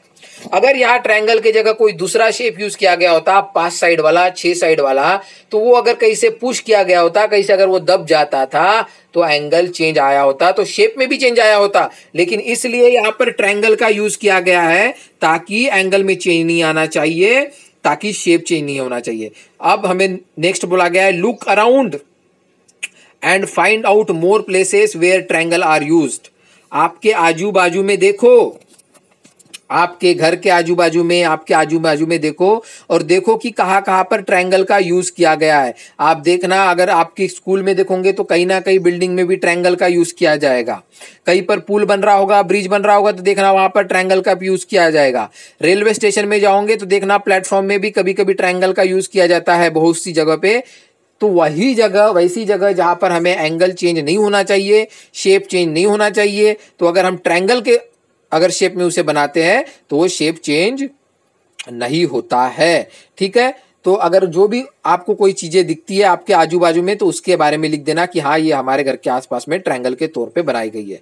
अगर यहाँ ट्रायंगल की जगह कोई दूसरा शेप यूज किया गया होता, 5 साइड वाला, 6 साइड वाला, तो वो अगर कहीं से पुश किया गया होता, कहीं से अगर वो दब जाता था तो एंगल चेंज आया होता, तो शेप में भी चेंज आया होता। लेकिन इसलिए यहाँ पर ट्रायंगल का यूज किया गया है ताकि एंगल में चेंज नहीं आना चाहिए, ताकि शेप चेंज नहीं होना चाहिए। अब हमें नेक्स्ट बोला गया है look around and find out more places where triangle are used. आपके आजू बाजू में देखो, आपके घर के आजू बाजू में, आपके आजू बाजू में देखो और देखो कि कहाँ कहाँ पर ट्रायंगल का यूज किया गया है। आप देखना, अगर आपके स्कूल में देखोगे तो कहीं ना कहीं बिल्डिंग में भी ट्रायंगल का यूज किया जाएगा। कहीं पर पुल बन रहा होगा, ब्रिज बन रहा होगा तो देखना वहां पर ट्रायंगल का यूज किया जाएगा। रेलवे स्टेशन में जाओगे तो देखना प्लेटफॉर्म में भी कभी कभी ट्रायंगल का यूज किया जाता है बहुत सी जगह पे। तो वही जगह, वैसी जगह जहां पर हमें एंगल चेंज नहीं होना चाहिए, शेप चेंज नहीं होना चाहिए, तो अगर हम ट्रायंगल के अगर शेप में उसे बनाते हैं तो वो शेप चेंज नहीं होता है। ठीक है, तो अगर जो भी आपको कोई चीजें दिखती है आपके आजू बाजू में तो उसके बारे में लिख देना कि हाँ ये हमारे घर के आसपास में ट्रायंगल के तौर पे बनाई गई है।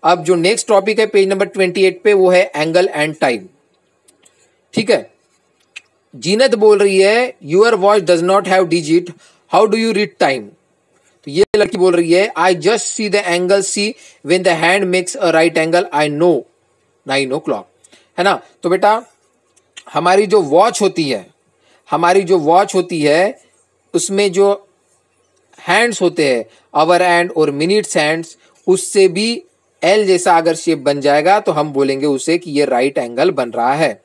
अब जो नेक्स्ट टॉपिक है पेज नंबर 28 पे, वो है एंगल एंड टाइम। ठीक है, जीनत बोल रही है your watch does not have digit, how do you read time. तो ये लड़की बोल रही है I just see the angle, see when the hand makes a right angle I know 9 o'clock, है ना। तो बेटा हमारी जो वॉच होती है, हमारी जो वॉच होती है उसमें जो हैंड्स होते हैं आवर हैंड और मिनट्स हैंड्स, उससे भी एल जैसा अगर शेप बन जाएगा तो हम बोलेंगे उसे कि ये राइट एंगल बन रहा है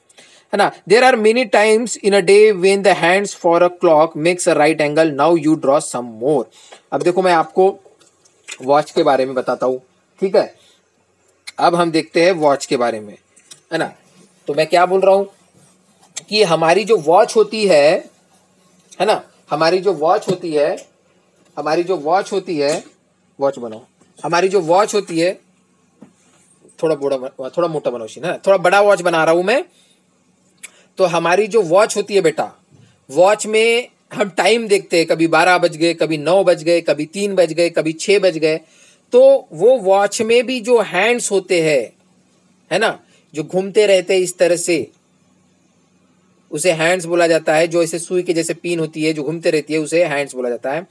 ना। There are many times in a day when the hands for a clock makes a right angle, now you draw some more. अब देखो मैं आपको वॉच के बारे में बताता हूं। ठीक है, अब हम देखते हैं वॉच के बारे में, है ना। तो मैं क्या बोल रहा हूं कि हमारी जो वॉच होती है ना, हमारी जो वॉच होती है, हमारी जो वॉच होती है, वॉच बनाओ, हमारी जो वॉच होती है, थोड़ा मोटा बनाओ शी ना, थोड़ा बड़ा वॉच बना रहा हूं मैं। तो हमारी जो वॉच होती है बेटा, वॉच में हम टाइम देखते हैं, कभी 12 बज गए, कभी 9 बज गए, कभी 3 बज गए, कभी 6 बज गए। तो वो वॉच में भी जो हैंड्स होते हैं, है ना, जो घूमते रहते हैं इस तरह से, उसे हैंड्स बोला जाता है। जो ऐसे सुई के जैसे पिन होती है जो घूमते रहती है उसे हैंड्स बोला जाता है।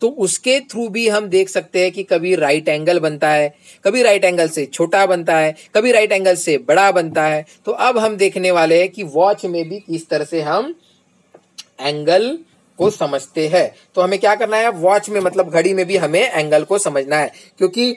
तो उसके थ्रू भी हम देख सकते हैं कि कभी राइट एंगल बनता है, कभी राइट एंगल से छोटा बनता है, कभी राइट एंगल से बड़ा बनता है। तो अब हम देखने वाले हैं कि वॉच में भी किस तरह से हम एंगल को समझते हैं। तो हमें क्या करना है, वॉच में मतलब घड़ी में भी हमें एंगल को समझना है, क्योंकि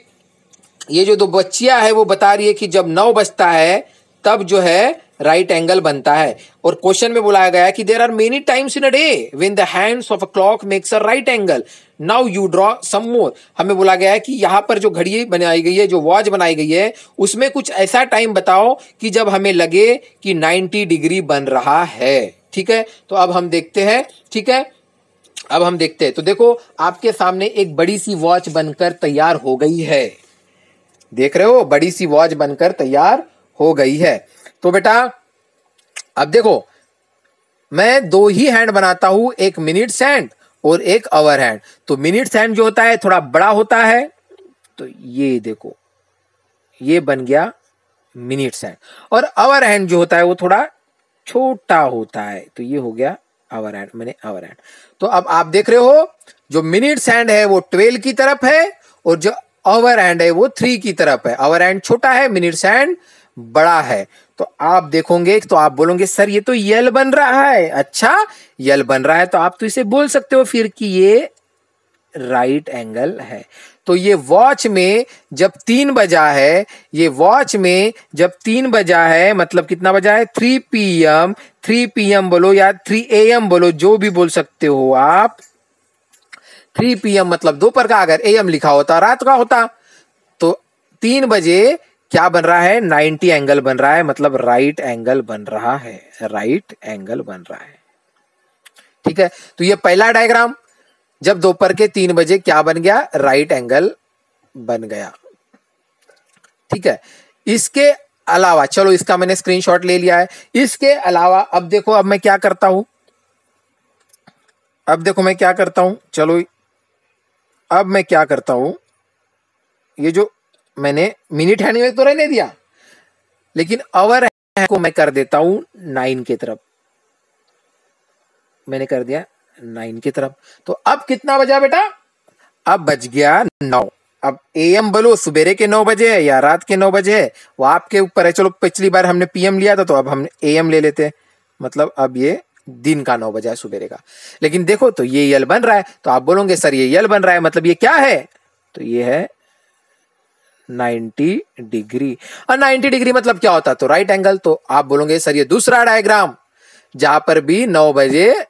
ये जो दो बच्चियां है वो बता रही है कि जब 9 बजता है तब जो है राइट एंगल बनता है। और क्वेश्चन में बुलाया गया है कि there are many times in a day when the hands of a clock makes a right angle, now you draw some more. हमें बोला गया है कि यहाँ पर जो घड़ी बनाई गई है, जो वॉच बनाई गई है, उसमें कुछ ऐसा टाइम बताओ कि जब हमें लगे कि 90 डिग्री बन रहा है। ठीक है, तो अब हम देखते हैं। ठीक है, अब हम देखते हैं। तो देखो आपके सामने एक बड़ी सी वॉच बनकर तैयार हो गई है, देख रहे हो, बड़ी सी वॉच बनकर तैयार हो गई है। तो बेटा अब देखो मैं 2 ही हैंड बनाता हूं, एक मिनट्स हैंड और एक आवर हैंड। तो मिनट्स हैंड जो होता है थोड़ा बड़ा होता है, तो ये देखो ये बन गया मिनट्स हैंड, और आवर हैंड जो होता है वो थोड़ा छोटा होता है, तो ये हो गया आवर हैंड, मैंने आवर हैंड। तो अब आप देख रहे हो जो मिनट्स हैंड है वो 12 की तरफ है और जो आवर हैंड है वो 3 की तरफ है। आवर हैंड छोटा है, मिनट्स हैंड बड़ा है। तो आप देखोगे तो आप बोलोगे सर ये तो यल बन रहा है। अच्छा यल बन रहा है तो आप तो इसे बोल सकते हो फिर कि ये राइट एंगल है। तो ये वॉच में जब 3 बजा है, ये वॉच में जब 3 बजा है मतलब कितना बजा है, 3 PM। 3 PM बोलो या 3 AM बोलो, जो भी बोल सकते हो आप। 3 PM मतलब दोपहर का, अगर AM लिखा होता रात का होता। तो 3 बजे क्या बन रहा है, 90 एंगल बन रहा है, मतलब राइट एंगल बन रहा है, राइट एंगल बन रहा है। ठीक है, तो ये पहला डायग्राम, जब दोपहर के 3 बजे क्या बन गया, राइट एंगल बन गया। ठीक है, इसके अलावा चलो इसका मैंने स्क्रीनशॉट ले लिया है। इसके अलावा अब देखो, अब मैं क्या करता हूं, अब देखो मैं क्या करता हूं, चलो अब मैं क्या करता हूं, ये जो मैंने मिनट हैंड में तो रहने दिया, लेकिन आवर हैंड को मैं कर देता हूं 9 की तरफ, मैंने कर दिया 9 की तरफ। तो अब कितना बजा बेटा, अब बज गया 9। अब AM बोलो सुबेरे के 9 बजे है या रात के 9 बजे है, वो आपके ऊपर है। चलो पिछली बार हमने PM लिया था तो अब हम AM ले लेते हैं, मतलब अब ये दिन का 9 बजा है सुबेरे का। लेकिन देखो तो ये यल बन रहा है, तो आप बोलोगे सर ये यल बन रहा है मतलब ये क्या है, तो ये है 90 डिग्री। और 90 डिग्री मतलब क्या होता है, तो राइट एंगल। तो आप बोलोगे सर ये दूसरा डायग्राम जहां पर भी 9 बजे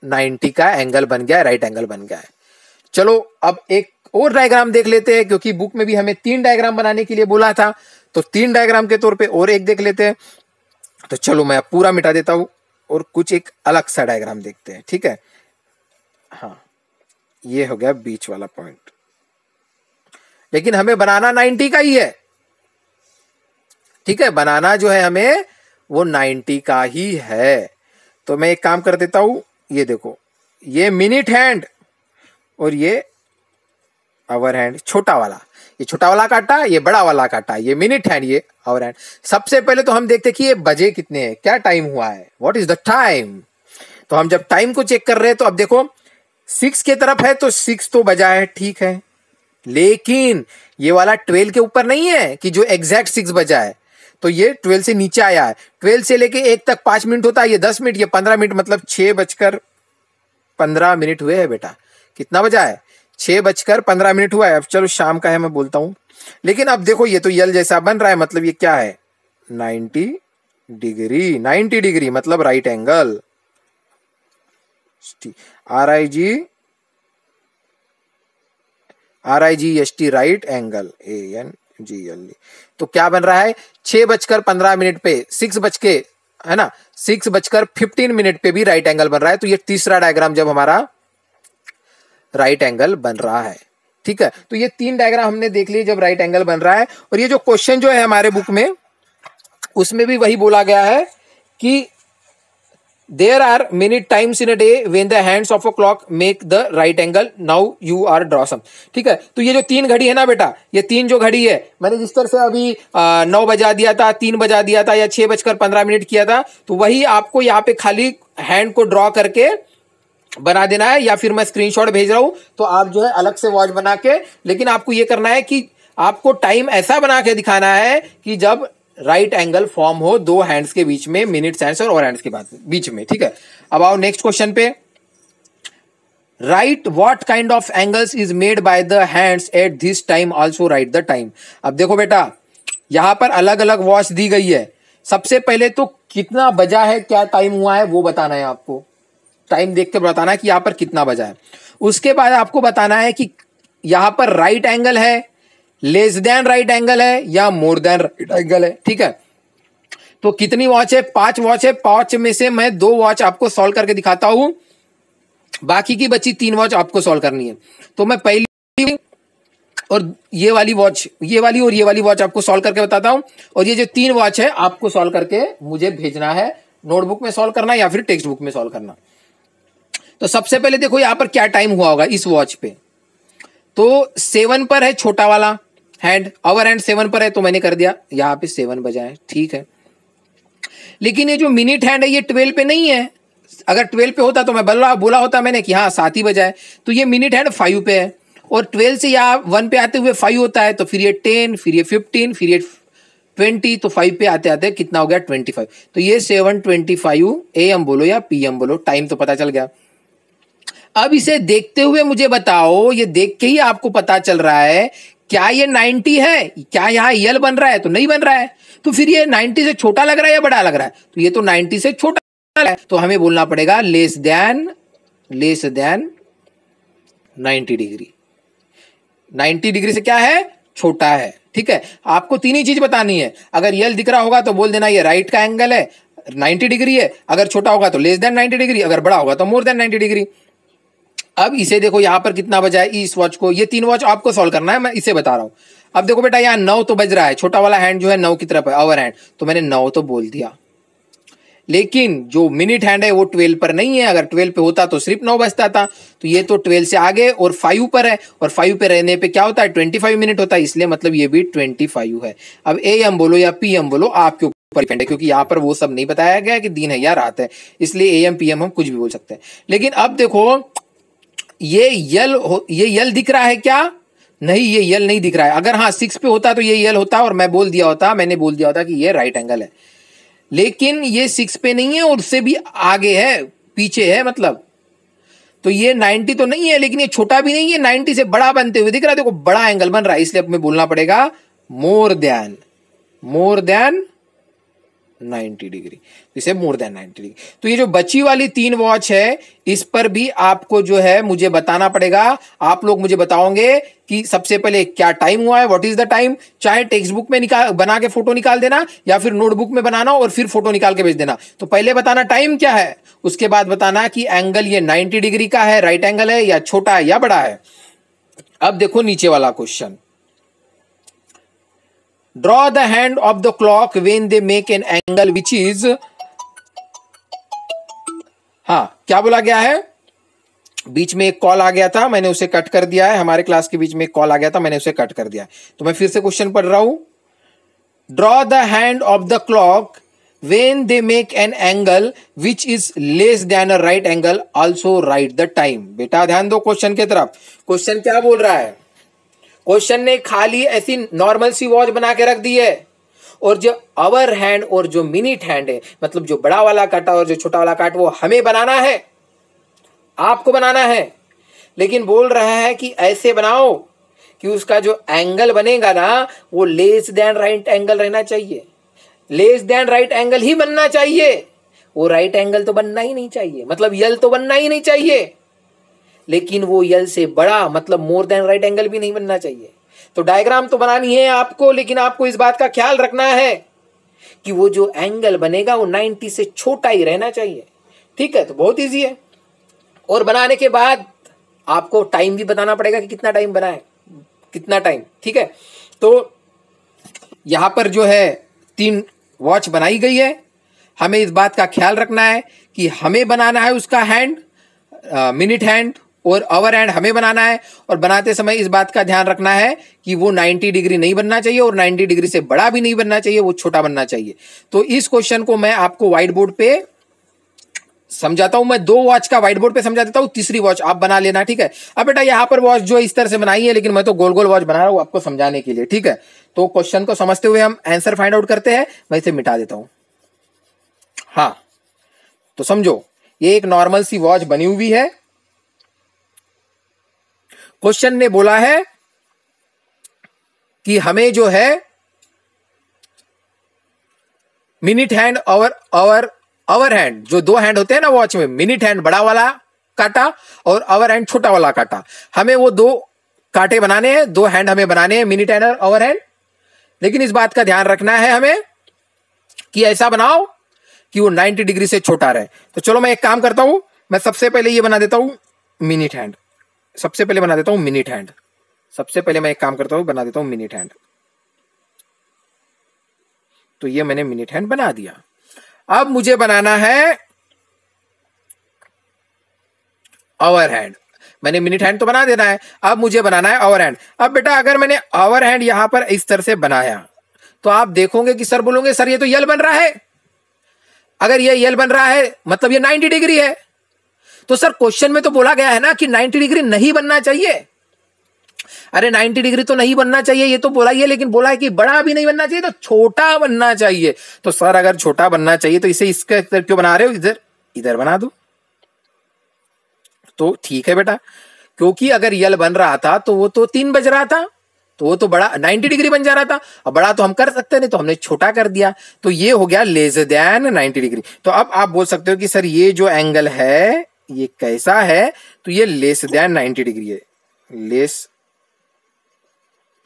90 का एंगल बन गया है, राइट एंगल बन गया है। चलो अब एक और डायग्राम देख लेते हैं, क्योंकि बुक में भी हमें 3 डायग्राम बनाने के लिए बोला था, तो 3 डायग्राम के तौर पे और एक देख लेते हैं। तो चलो मैं पूरा मिटा देता हूं और कुछ एक अलग सा डायग्राम देखते हैं, ठीक है। हाँ, ये हो गया बीच वाला पॉइंट, लेकिन हमें बनाना 90 का ही है, ठीक है। बनाना जो है हमें वो 90 का ही है। तो मैं एक काम कर देता हूं, ये देखो ये मिनट हैंड और ये आवर हैंड, छोटा वाला, ये छोटा वाला काटा, ये बड़ा वाला काटा, ये मिनट हैंड, ये आवर हैंड। सबसे पहले तो हम देखते कि ये बजे कितने हैं, क्या टाइम हुआ है, व्हाट इज द टाइम। तो हम जब टाइम को चेक कर रहे हैं तो अब देखो 6 के तरफ है तो 6 तो बजा है, ठीक है। लेकिन ये वाला 12 के ऊपर नहीं है कि जो एग्जैक्ट 6 बजा है, तो ये 12 से नीचे आया है। 12 से लेके 1 तक 5 मिनट होता है, ये 10 मिनट, ये 15 मिनट, मतलब 6:15 हुए हैं बेटा। कितना बजा है, 6:15 हुआ है। अब चलो शाम का है मैं बोलता हूं, लेकिन अब देखो ये तो यल जैसा बन रहा है, मतलब ये क्या है 90 डिग्री। 90 डिग्री मतलब right angle, RIGST right angle, ANGLE। तो क्या बन रहा है 6:15 पे 6 बज के, है ना, 6:15 पे भी राइट एंगल बन रहा है। तो ये तीसरा डायग्राम जब हमारा राइट एंगल बन रहा है, ठीक है। तो ये 3 डायग्राम हमने देख लिए जब राइट एंगल बन रहा है। और ये जो क्वेश्चन जो है हमारे बुक में, उसमें भी वही बोला गया है कि there are many times in a day when the hands of a clock make the right angle, now you are draw some, ठीक है। तो ये जो 3 घड़ी है ना बेटा, ये 3 जो घड़ी है, मैंने जिस तरह से अभी 9 बजा दिया था, 3 बजा दिया था, या 6:15 किया था, तो वही आपको यहाँ पे खाली हैंड को ड्रॉ करके बना देना है, या फिर मैं स्क्रीनशॉट भेज रहा हूं तो आप जो है अलग से वॉच बना के, लेकिन आपको ये करना है कि आपको टाइम ऐसा बना के दिखाना है कि जब राइट एंगल फॉर्म हो 2 हैंड्स के बीच में, मिनट्स हैंड्स और हैंड्स के बीच में, ठीक है। अब आओ नेक्स्ट क्वेश्चन पे। Right what kind of angles is made by the hands at this time, also right the time. अब देखो बेटा यहां पर अलग अलग वॉच दी गई है। सबसे पहले तो कितना बजा है, क्या टाइम हुआ है वो बताना है आपको, टाइम देख के बताना है कि यहां पर कितना बजा है। उसके बाद आपको बताना है कि यहां पर राइट एंगल है, लेस देन राइट एंगल है, या मोर देन राइट एंगल है, ठीक है। तो कितनी वॉच है, 5 वॉच है। 5 में से मैं 2 वॉच आपको सॉल्व करके दिखाता हूं, बाकी की बची 3 वॉच आपको सॉल्व करनी है। तो मैं पहली और ये वाली वॉच, ये वाली और ये वाली वॉच आपको सॉल्व करके बताता हूं, और ये जो 3 वॉच है आपको सॉल्व करके मुझे भेजना है, नोटबुक में सॉल्व करना या फिर टेक्स्ट बुक में सॉल्व करना। तो सबसे पहले देखो यहां पर क्या टाइम हुआ होगा इस वॉच पे, तो 7 पर है छोटा वाला हैंड, आवर हैंड 7 पर है, तो मैंने कर दिया यहां पे 7 बजा है, ठीक है। लेकिन ये जो मिनट हैंड है ये 12 पे नहीं है। अगर 12 पे होता तो मैं बोला होता मैंने कि हाँ 7 ही बजा है। तो ये मिनट हैंड 5 पे है, और 12 से यहाँ 1 पे आते हुए 5 होता है, तो फिर ये 10, फिर ये 15, फिर ये 20, तो 5 पे आते आते कितना हो गया 25। तो ये 7:25 AM बोलो या PM बोलो, टाइम तो पता चल गया। अब इसे देखते हुए मुझे बताओ, ये देख के ही आपको पता चल रहा है क्या ये 90 है, क्या यहाँ यल बन रहा है, तो नहीं बन रहा है। तो फिर ये 90 से छोटा लग रहा है या बड़ा लग रहा है, तो ये तो 90 से छोटा लग रहा है, तो हमें बोलना पड़ेगा लेस देन 90 डिग्री। 90 डिग्री से क्या है, छोटा है, ठीक है। आपको 3 ही चीज बतानी है। अगर यल दिख रहा होगा तो बोल देना ये राइट का एंगल है, 90 डिग्री है। अगर छोटा होगा तो लेस देन 90 डिग्री, अगर बड़ा होगा तो मोर देन 90 डिग्री। अब इसे देखो यहां पर कितना बजा है इस वॉच को, ये 3 वॉच आपको सॉल्व करना है, मैं इसे बता रहा हूं। अब देखो बेटा यहाँ 9 तो बज रहा है, छोटा वाला हैंड जो है 9 की तरफ है, आवर हैंड, तो मैंने 9 तो बोल दिया। लेकिन जो मिनट हैंड है वो 12 पर नहीं है, अगर 12 पे होता तो सिर्फ 9 बजता था। तो ये तो 12 से आगे और 5 पर है, और 5 पे रहने पे क्या होता है 25 मिनट होता है, इसलिए मतलब ये भी 25 है। अब AM बोलो या PM बोलो आपके ऊपर डिपेंड है, क्योंकि यहाँ पर वो सब नहीं बताया गया कि दिन है या रात है, इसलिए AM PM हम कुछ भी बोल सकते हैं। लेकिन अब देखो ये यल दिख रहा है क्या, नहीं ये यल नहीं दिख रहा है। अगर हाँ 6 पे होता तो ये यल होता और मैंने बोल दिया होता कि ये राइट एंगल है। लेकिन ये 6 पे नहीं है और उससे भी आगे है, पीछे है मतलब। तो ये 90 तो नहीं है, लेकिन ये छोटा भी नहीं है, 90 से बड़ा बनते हुए दिख रहा है। देखो बड़ा एंगल बन रहा है, इसलिए हमें बोलना पड़ेगा मोर देन 90 डिग्री, इसे मोर देन 90 डिग्री। तो ये जो बची वाली 3 वॉच है, इस पर भी आपको जो है मुझे बताना पड़ेगा। आप लोग मुझे बताओगे कि सबसे पहले क्या टाइम हुआ है, व्हाट इज द टाइम। चाहे टेक्स्ट बुक में निकाल बना के फोटो निकाल देना, या फिर नोटबुक में बनाना और फिर फोटो निकाल के भेज देना। तो पहले बताना टाइम क्या है, उसके बाद बताना कि एंगल ये 90 डिग्री का है, राइट एंगल है या छोटा है या बड़ा है। अब देखो नीचे वाला question, draw the hand of the clock when they make an angle which is, हाँ क्या बोला गया है, बीच में एक कॉल आ गया था, मैंने उसे कट कर दिया है। हमारे क्लास के बीच में एक कॉल आ गया था, मैंने उसे कट कर दिया है। तो मैं फिर से क्वेश्चन पढ़ रहा हूं, draw the hand of the clock when they make an angle which is less than a right angle, also right the time. बेटा ध्यान दो क्वेश्चन की तरफ। क्वेश्चन क्या बोल रहा है, क्वेश्चन ने खाली ऐसी नॉर्मल सी वॉच बना के रख दी है, और जो आवर हैंड और जो मिनट हैंड है, मतलब जो बड़ा वाला काटा और जो छोटा वाला काट, वो हमें बनाना है, आपको बनाना है। लेकिन बोल रहा है कि ऐसे बनाओ कि उसका जो एंगल बनेगा ना, वो लेस देन राइट एंगल रहना चाहिए, लेस देन राइट एंगल ही बनना चाहिए। वो राइट एंगल तो बनना ही नहीं चाहिए, मतलब यल तो बनना ही नहीं चाहिए। लेकिन वो यल से बड़ा मतलब मोर देन राइट एंगल भी नहीं बनना चाहिए। तो डायग्राम तो बनानी है आपको, लेकिन आपको इस बात का ख्याल रखना है कि वो जो एंगल बनेगा वो 90 से छोटा ही रहना चाहिए। ठीक है, तो बहुत इजी है। और बनाने के बाद आपको टाइम भी बताना पड़ेगा कि कितना टाइम बना है, कितना टाइम। ठीक है, तो यहां पर जो है 3 वॉच बनाई गई है। हमें इस बात का ख्याल रखना है कि हमें बनाना है उसका हैंड, मिनट हैंड, और आवर हैंड हमें बनाना है। और बनाते समय इस बात का ध्यान रखना है कि वो 90 डिग्री नहीं बनना चाहिए और 90 डिग्री से बड़ा भी नहीं बनना चाहिए, वो छोटा बनना चाहिए। तो इस क्वेश्चन को मैं आपको व्हाइट बोर्ड पे समझाता हूं। मैं 2 वॉच का व्हाइट बोर्ड पे समझा देता हूं, तीसरी वॉच आप बना लेना। ठीक है, अब बेटा यहां पर वॉच जो इस तरह से बनाई है, लेकिन मैं तो गोल गोल वॉच बना रहा हूं आपको समझाने के लिए। ठीक है, तो क्वेश्चन को समझते हुए हम आंसर फाइंड आउट करते हैं। मैं इसे मिटा देता हूं। हाँ, तो समझो ये एक नॉर्मल सी वॉच बनी हुई है। क्वेश्चन ने बोला है कि हमें जो है मिनट हैंड आवर हैंड, जो 2 हैंड होते हैं ना वॉच में, मिनट हैंड बड़ा वाला काटा और आवर हैंड छोटा वाला काटा, हमें वो 2 कांटे बनाने हैं, 2 हैंड हमें बनाने हैं, मिनट हैंड और आवर हैंड। लेकिन इस बात का ध्यान रखना है हमें कि ऐसा बनाओ कि वो 90 डिग्री से छोटा रहे। तो चलो मैं एक काम करता हूं, मैं सबसे पहले ये बना देता हूं मिनट हैंड, सबसे पहले बना देता हूं मिनट हैंड, सबसे पहले मैं एक काम करता हूं, बना देता हूं मिनट हैंड। तो ये मैंने मिनट हैंड बना दिया। अब मुझे बनाना है आवर हैंड। मैंने मिनट हैंड तो बना देना है, अब मुझे बनाना है आवर हैंड। अब बेटा अगर मैंने आवर हैंड यहां पर इस तरह से बनाया, तो आप देखोगे कि सर बोलोगे सर ये तो यल बन रहा है। अगर ये यल बन रहा है मतलब ये 90 डिग्री है। तो सर क्वेश्चन में तो बोला गया है ना कि 90 डिग्री नहीं बनना चाहिए। अरे 90 डिग्री तो नहीं बनना चाहिए, ये तो बोला ही है, लेकिन बोला है कि बड़ा भी नहीं बनना चाहिए, तो छोटा बनना चाहिए। तो सर अगर छोटा बनना चाहिए तो इसे इसके इधर क्यों बना रहे हो, इधर इधर बना दो। तो ठीक है बेटा, क्योंकि अगर यल बन रहा था तो वो तो 3 बज रहा था, तो वो तो बड़ा 90 डिग्री बन जा रहा था। अब बड़ा तो हम कर सकते नहीं, तो हमने छोटा कर दिया। तो ये हो गया लेस देन 90 डिग्री। तो अब आप बोल सकते हो कि सर ये जो एंगल है ये कैसा है, तो ये लेस देन 90 डिग्री है, लेस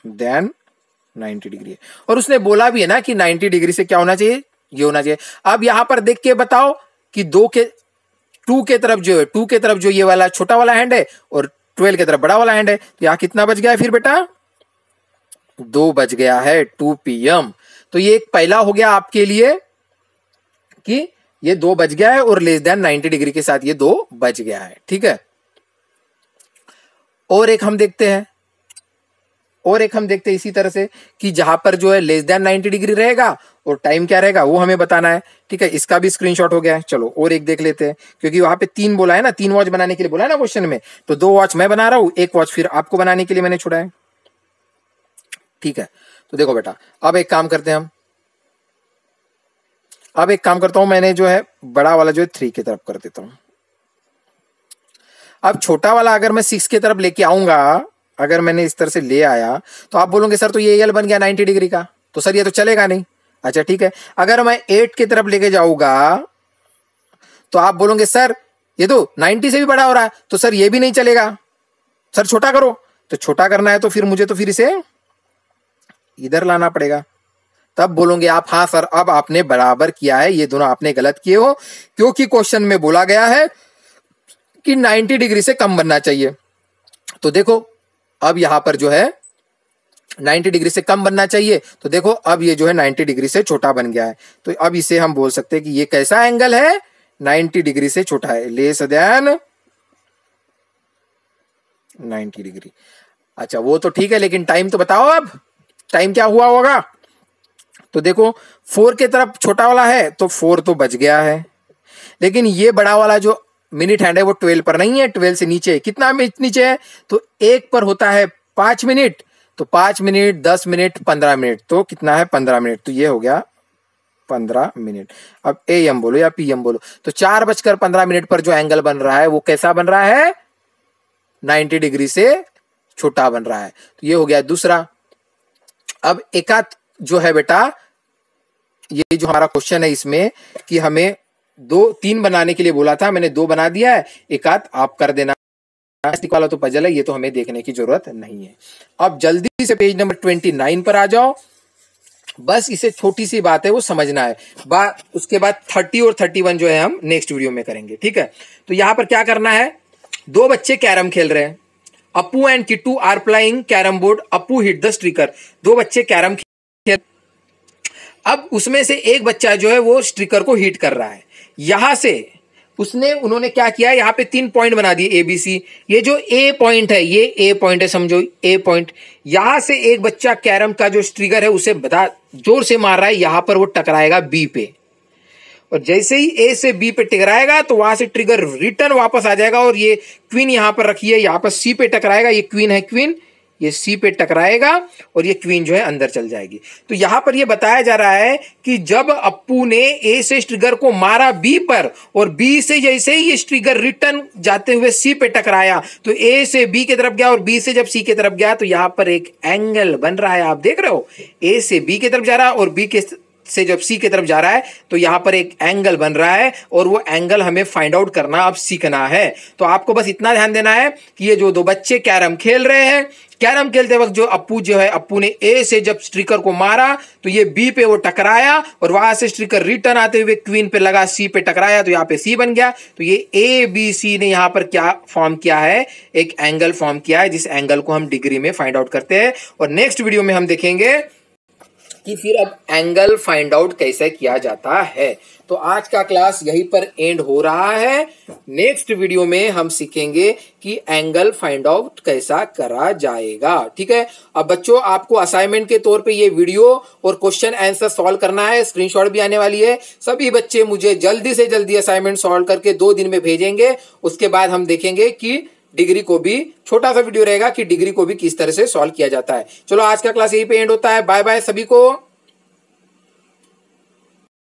देन 90 डिग्री है। और उसने बोला भी है ना कि 90 डिग्री से क्या होना चाहिए, ये होना चाहिए। अब यहां पर देख के बताओ कि 2 के तरफ जो है, 2 के तरफ जो ये वाला छोटा वाला हैंड है और 12 की तरफ बड़ा वाला हैंड है, तो यहां कितना बच गया है फिर बेटा, 2 बज गया है, 2 PM। तो ये एक पहला हो गया आपके लिए कि ये 2 बज गया है, और लेस देन 90 डिग्री के साथ ये 2 बज गया है। ठीक है, और एक हम देखते हैं, इसी तरह से कि जहां पर जो है लेस देन 90 डिग्री रहेगा और टाइम क्या रहेगा वो हमें बताना है। ठीक है, इसका भी स्क्रीनशॉट हो गया है। चलो और एक देख लेते हैं, क्योंकि वहां पे 3 बोला है ना, 3 वॉच बनाने के लिए बोला है ना क्वेश्चन में, तो 2 वॉच मैं बना रहा हूं, 1 वॉच फिर आपको बनाने के लिए मैंने छोड़ा है। ठीक है, तो देखो बेटा अब एक काम करते हैं हम, अब एक काम करता हूं, मैंने जो है बड़ा वाला जो है 3 की तरफ कर देता हूं। अब छोटा वाला अगर मैं 6 की तरफ लेके आऊंगा, अगर मैंने इस तरह से ले आया तो आप बोलोगे सर तो ये एल बन गया 90 डिग्री का, तो सर ये तो चलेगा नहीं। अच्छा ठीक है, अगर मैं 8 की तरफ लेके जाऊंगा तो आप बोलोगे सर ये तो 90 से भी बड़ा हो रहा है, तो सर ये भी नहीं चलेगा, सर छोटा करो। तो छोटा करना है तो फिर मुझे तो फिर इसे इधर लाना पड़ेगा। तब बोलोगे आप हाँ सर अब आपने बराबर किया है, ये दोनों आपने गलत किए हो, क्योंकि क्वेश्चन में बोला गया है कि 90 डिग्री से कम बनना चाहिए। तो देखो अब यहां पर जो है 90 डिग्री से कम बनना चाहिए, तो देखो अब ये जो है 90 डिग्री से छोटा बन गया है। तो अब इसे हम बोल सकते हैं कि ये कैसा एंगल है, 90 डिग्री से छोटा है, लेस देन 90 डिग्री। अच्छा वो तो ठीक है, लेकिन टाइम तो बताओ, अब टाइम क्या हुआ होगा। तो देखो 4 की तरफ छोटा वाला है तो 4 तो बच गया है, लेकिन ये बड़ा वाला जो मिनट हैंड है वो 12 पर नहीं है, 12 से नीचे कितना मिनट नीचे है, तो 1 पर होता है 5 मिनट, तो 5 मिनट 10 मिनट 15 मिनट, तो कितना है 15 मिनट, तो ये हो गया 15 मिनट। अब AM बोलो या PM बोलो, तो 4:15 पर जो एंगल बन रहा है वो कैसा बन रहा है, 90 डिग्री से छोटा बन रहा है। तो ये हो गया दूसरा। अब एकात जो है बेटा, ये जो हमारा क्वेश्चन है इसमें कि हमें 2-3 बनाने के लिए बोला था, मैंने 2 बना दिया है, एकात आप कर देना वाला तो पजल है, ये तो हमें देखने की जरूरत नहीं है। अब जल्दी से पेज नंबर 29 पर आ जाओ, बस इसे छोटी सी बात है वो समझना है, उसके बाद 30 और 31 जो है हम नेक्स्ट वीडियो में करेंगे, ठीक है। तो यहां पर क्या करना है, 2 बच्चे कैरम खेल रहे हैं, Appu and Kittu are playing carrom board, Appu hit the striker. 2 बच्चे कैरम खेल, अब उसमें से एक बच्चा जो है वो स्ट्रिकर को हिट कर रहा है, यहां से उन्होंने क्या किया, यहां पे 3 पॉइंट बना दिए ABC। ये जो A पॉइंट है, ये A पॉइंट है, समझो A पॉइंट, यहां से एक बच्चा कैरम का जो स्ट्रिकर है उसे बता जोर से मार रहा है, यहां पर वो टकराएगा B पे, और जैसे ही A से B पे टकराएगा तो वहां से ट्रिगर रिटर्न वापस आ जाएगा, और ये क्वीन यहां पर रखी है, यहां पर C पे टकराएगा, ये क्वीन है क्वीन, ये C पे टकराएगा और ये क्वीन जो है अंदर चल जाएगी। तो यहां पर ये बताया जा रहा है कि जब अप्पू ने A से ट्रिगर को मारा B पर, और B से जैसे ही ये ट्रिगर रिटर्न जाते हुए C पे टकराया, तो A से B की तरफ गया और B से जब C की तरफ गया, तो यहां पर एक एंगल बन रहा है, आप देख रहे हो, A से B की तरफ जा रहा है और B के से जब C की तरफ जा रहा है, तो यहां पर एक एंगल बन रहा है, और वो एंगल हमें फाइंड आउट करना अब सीखना है। तो आपको बस इतना ध्यान देना है कि ये जो 2 बच्चे कैरम खेल रहे हैं, कैरम खेलते वक्त जो अप्पू जो है, अप्पू ने A से जब स्ट्रिकर को मारा तो ये B पे वो टकराया, और वहां से स्ट्रिकर रिटर्न आते हुए क्वीन पे लगा, C पे टकराया, तो यहाँ पे C बन गया। तो ये ABC ने यहाँ पर क्या फॉर्म किया है, एक एंगल फॉर्म किया है, जिस एंगल को हम डिग्री में फाइंड आउट करते हैं, और नेक्स्ट वीडियो में हम देखेंगे कि फिर अब एंगल फाइंड आउट कैसे किया जाता है। तो आज का क्लास यहीं पर एंड हो रहा है, नेक्स्ट वीडियो में हम सीखेंगे कि एंगल फाइंड आउट कैसा करा जाएगा, ठीक है। अब बच्चों आपको असाइनमेंट के तौर पे ये वीडियो और क्वेश्चन आंसर सॉल्व करना है, स्क्रीनशॉट भी आने वाली है। सभी बच्चे मुझे जल्दी से जल्दी असाइनमेंट सॉल्व करके 2 दिन में भेजेंगे, उसके बाद हम देखेंगे कि डिग्री को भी, छोटा सा वीडियो रहेगा कि डिग्री को भी किस तरह से सॉल्व किया जाता है। चलो आज का क्लास यहीं पे एंड होता है, बाय बाय सभी को।